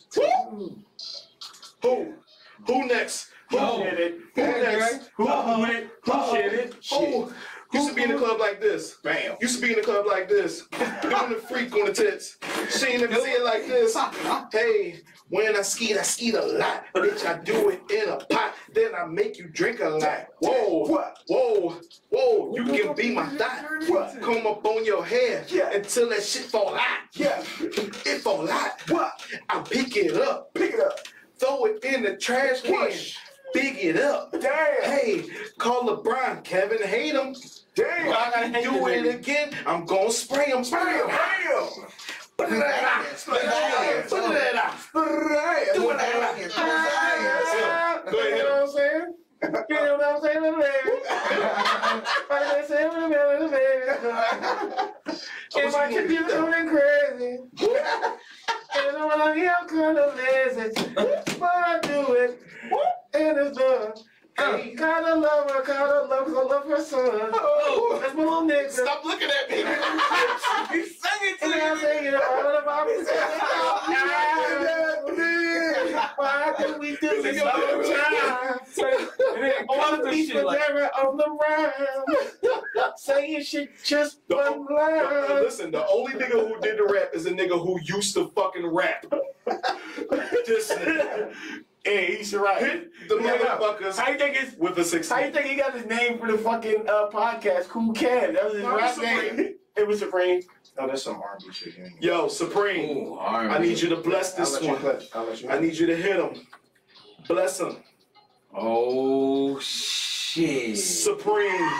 Who next? Who Shit it. Who next? Who it? Who shit it? Who used to be in the club like this? Bam. Used to be in the club like this. Doing the freak on the tits. She ain't never see it like this. Hey, when I skeet a lot. Bitch, I do it in a pot. Then I make you drink a lot. Whoa. You can be my thought. Come up on your head until that shit fall out. Yeah. It fall out. I pick it up. Throw it in the trash can. Big it up. Damn. Hey, call LeBron. Kevin hate him. Damn. I do it again. I'm gonna spray him. Bam. Put it out. Put it out. Do it out. Go ahead. You know what I'm saying? You know what I'm saying, baby? If I could do something crazy, and when I am kind of lazy, but I do it, and it's done. I gotta love her, cause I love her son. That's my little nigga. Stop looking at me. He's singing to And I say, all about me. Why do we do this all the time? All the people never on the round. Saying shit just one line. Listen, the only nigga who did the rap is a nigga who used to fucking rap. Just Hey, he's right. hit the motherfuckers How you think it's? with a 16. How you think he got his name for the fucking podcast? Cool Cam. That was his rap name. It was Supreme. Oh, that's some R&B shit here. Yo, Supreme, Ooh, I need you to bless this one. I'll let you I need you to hit him. Bless him. Oh shit. Supreme.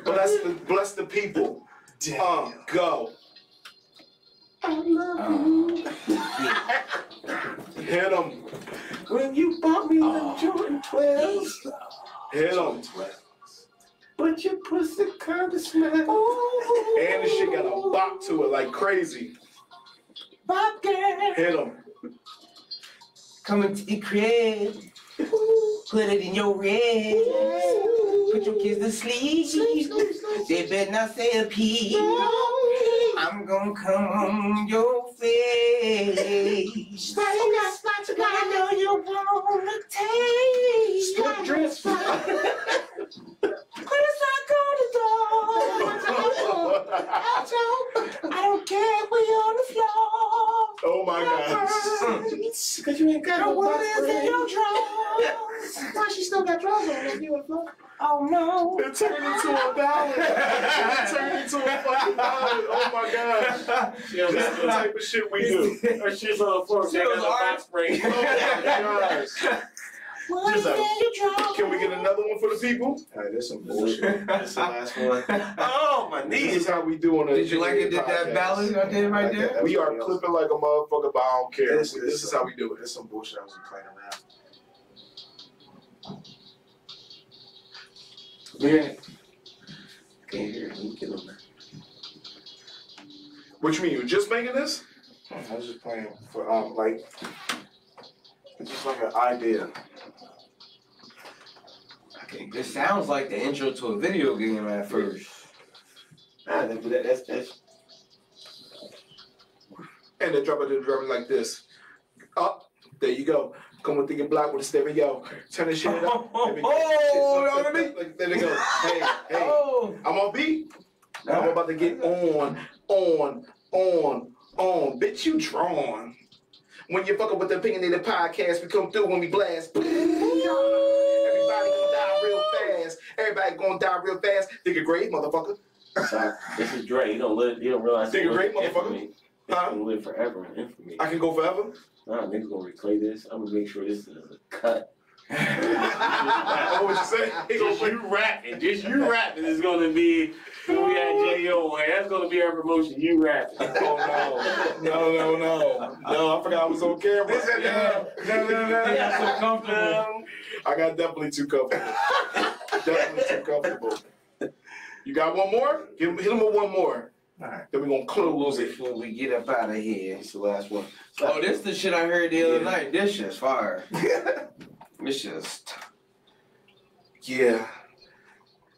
bless the people. Go. I love Hit him. when you bought me the Jordan 12s, Hit him. but your pussy kind of smell. And the shit got a bop to it like crazy. Bop girl. Hit him. Come into the crib. Put it in your ribs. Put your kids to sleep. They better not say a peep. I'm gonna come on your face. I know you wanna taste. Split dress. But it's not gonna do. I don't care if we on the floor. Oh my God. Cause you ain't got no What is in boyfriend. your drawers? Why she still got drawers on if you a fuck? Oh no. It turned into a ballad. It turned into a fucking ballad. Oh my God. Yeah, This is the type of shit we do. Her shit's on the floor. She was a box spring. Oh my gosh. What is in your drawers? Can we get another one for the people? Alright, that's some bullshit. That's the last one. Oh, my This knees. is how we do on the Did you like it? Did that podcast. ballad I did right there? We are clipping like a motherfucker, but I don't care. This This is how we do it. That's some bullshit I was playing around. Yeah. Can't hear it. Get on there. What you mean? You just making this? I was just playing for like it's just like an idea. It sounds like the intro to a video game at first. Nah, that's And then drop it like this. Up. There you go. Come with the block with a stereo. Turn the shit up. There we go. Oh, There we go. Hey. Oh. I'm on beat. Now I'm about to get on. Bitch, you drawn. When you're fucking with the Opinionated Podcast, we come through when we blast. Everybody gonna die real fast. Everybody gonna die real fast. Think a grade, motherfucker. Sorry. This is Dre. You don't realize. Think he'll great, live in motherfucker. infamy. Huh? He'll live forever in infamy. I can go forever. Nah, niggas gonna replay this. I'm gonna make sure this is a cut. Oh, what you say? He gonna Just play. you rapping is gonna be when we had J.O. on. That's gonna be our promotion. You rapping. Oh no. No, I forgot I was on camera. I got so comfortable. I got definitely too comfortable. Definitely too comfortable. You got one more? Hit him with one more. Alright. Then we're gonna close it. Before we get up out of here. the last one. Oh, this the shit I heard the other night. This shit's fire. This just Yeah.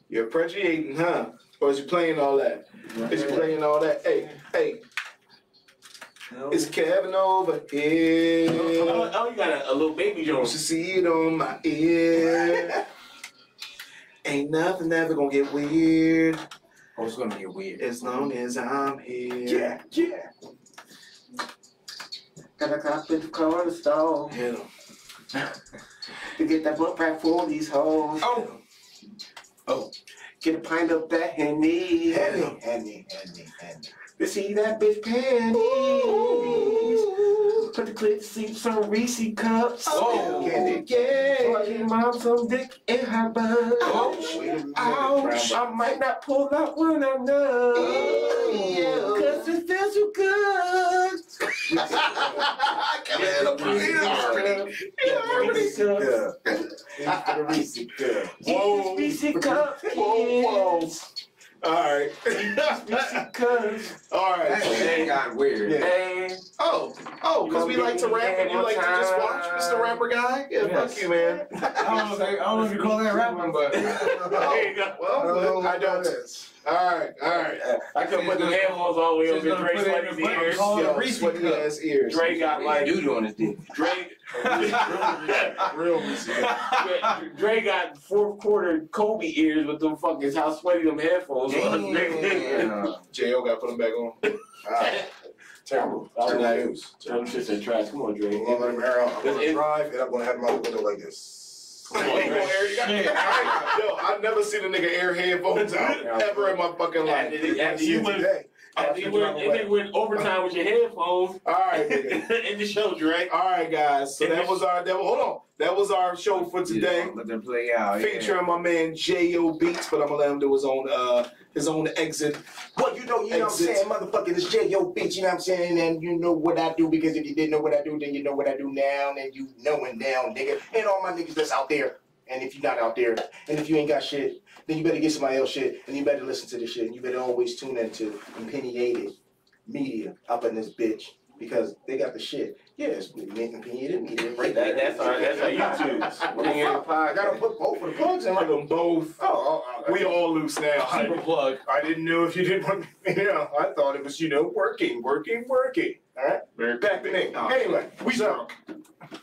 You're appreciating, huh? Or is you playing all that? Is you playing all that? Hey, hey. No. It's Kevin over here. Oh, you got a little baby You Jones. should see it on my ear. Ain't nothing ever gonna get weird Oh, it's gonna get weird. as long as I'm here. Yeah, yeah. Gotta cop in the corner store Hit 'em. to get that book back for these hoes. Oh. Get a pint of that Henny. Henny. To see that bitch panties. Put the clit sleep some Reese cups. Oh, Candy. Yeah. Or your mom some dick in her butt. Wait a minute, Ouch. Brown I might not pull out when I know. Cause it feels so good. Whoa. Reese cups. Whoa. All right. Reese cups. All right. that got weird. Hey. Oh, because we like to rap and you like to just watch Mr. Rapper Guy? Yeah, Yes. fuck you, man. I don't know if you call that rapping, but There you go. Well, I don't. All right. I couldn't put the headphones all the way up in Dre's sweaty ears. Yo, sweaty ass ears. Dre got like dude on his dick. Real music. Dre got fourth quarter Kobe ears with them fucking how sweaty them headphones was. Damn. J.O. got to put them back on. Terrible. Oh, Terrible nice. news. Them shits are trash. Come on, Dre. I'm gonna let him air out. I'm gonna drive and I'm gonna have him out the window like this. Yo, I've never seen a nigga air headphones out ever in my fucking life. After you went overtime with your headphones. All right, nigga. In the show, Dre. All right, guys. So that was our show for today. Let them play out. Featuring my man J.O. Beatz, but I'm gonna let him do his own exit. Well, you know what I'm saying, motherfucker, it's J.O. bitch, you know what I'm saying? And you know what I do, because if you didn't know what I do, then you know what I do now, and you knowing now, nigga. And all my niggas that's out there. And if you're not out there, and if you ain't got shit, then you better get somebody else shit, and you better listen to this shit, and you better always tune into Opinionated Media up in this bitch, because they got the shit. Yeah, it's Opinionated Media right there. That's our YouTube. I gotta put both of the plugs in. Like them both. We all loose now. Super plug. I didn't know if you didn't want, I thought it was, working. All right? Back to me. Anyway, We drunk.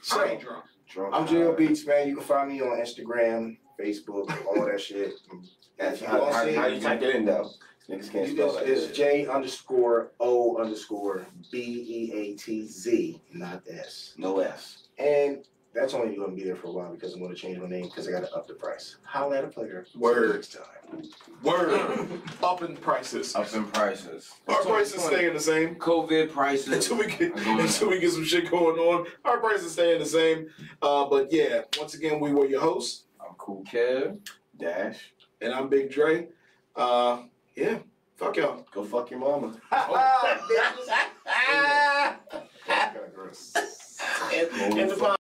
So, I ain't drunk. I'm J.O. Beatz, man. You can find me on Instagram, Facebook, all that shit. That's how you type it in though. Niggas can't spell that. It's J_O_BEATZ, not S. No S. And that's only going to be there for a while because I'm going to change my name because I got to up the price. Holla at a player. Word. Next time. Word. Up in prices. Up in prices. Our prices staying the same. COVID prices. Until we get some shit going on, our prices staying the same. But yeah, once again, we were your hosts. I'm Cool Kev. Dash. And I'm Big Dre. Yeah, fuck y'all. Go fuck your mama. And the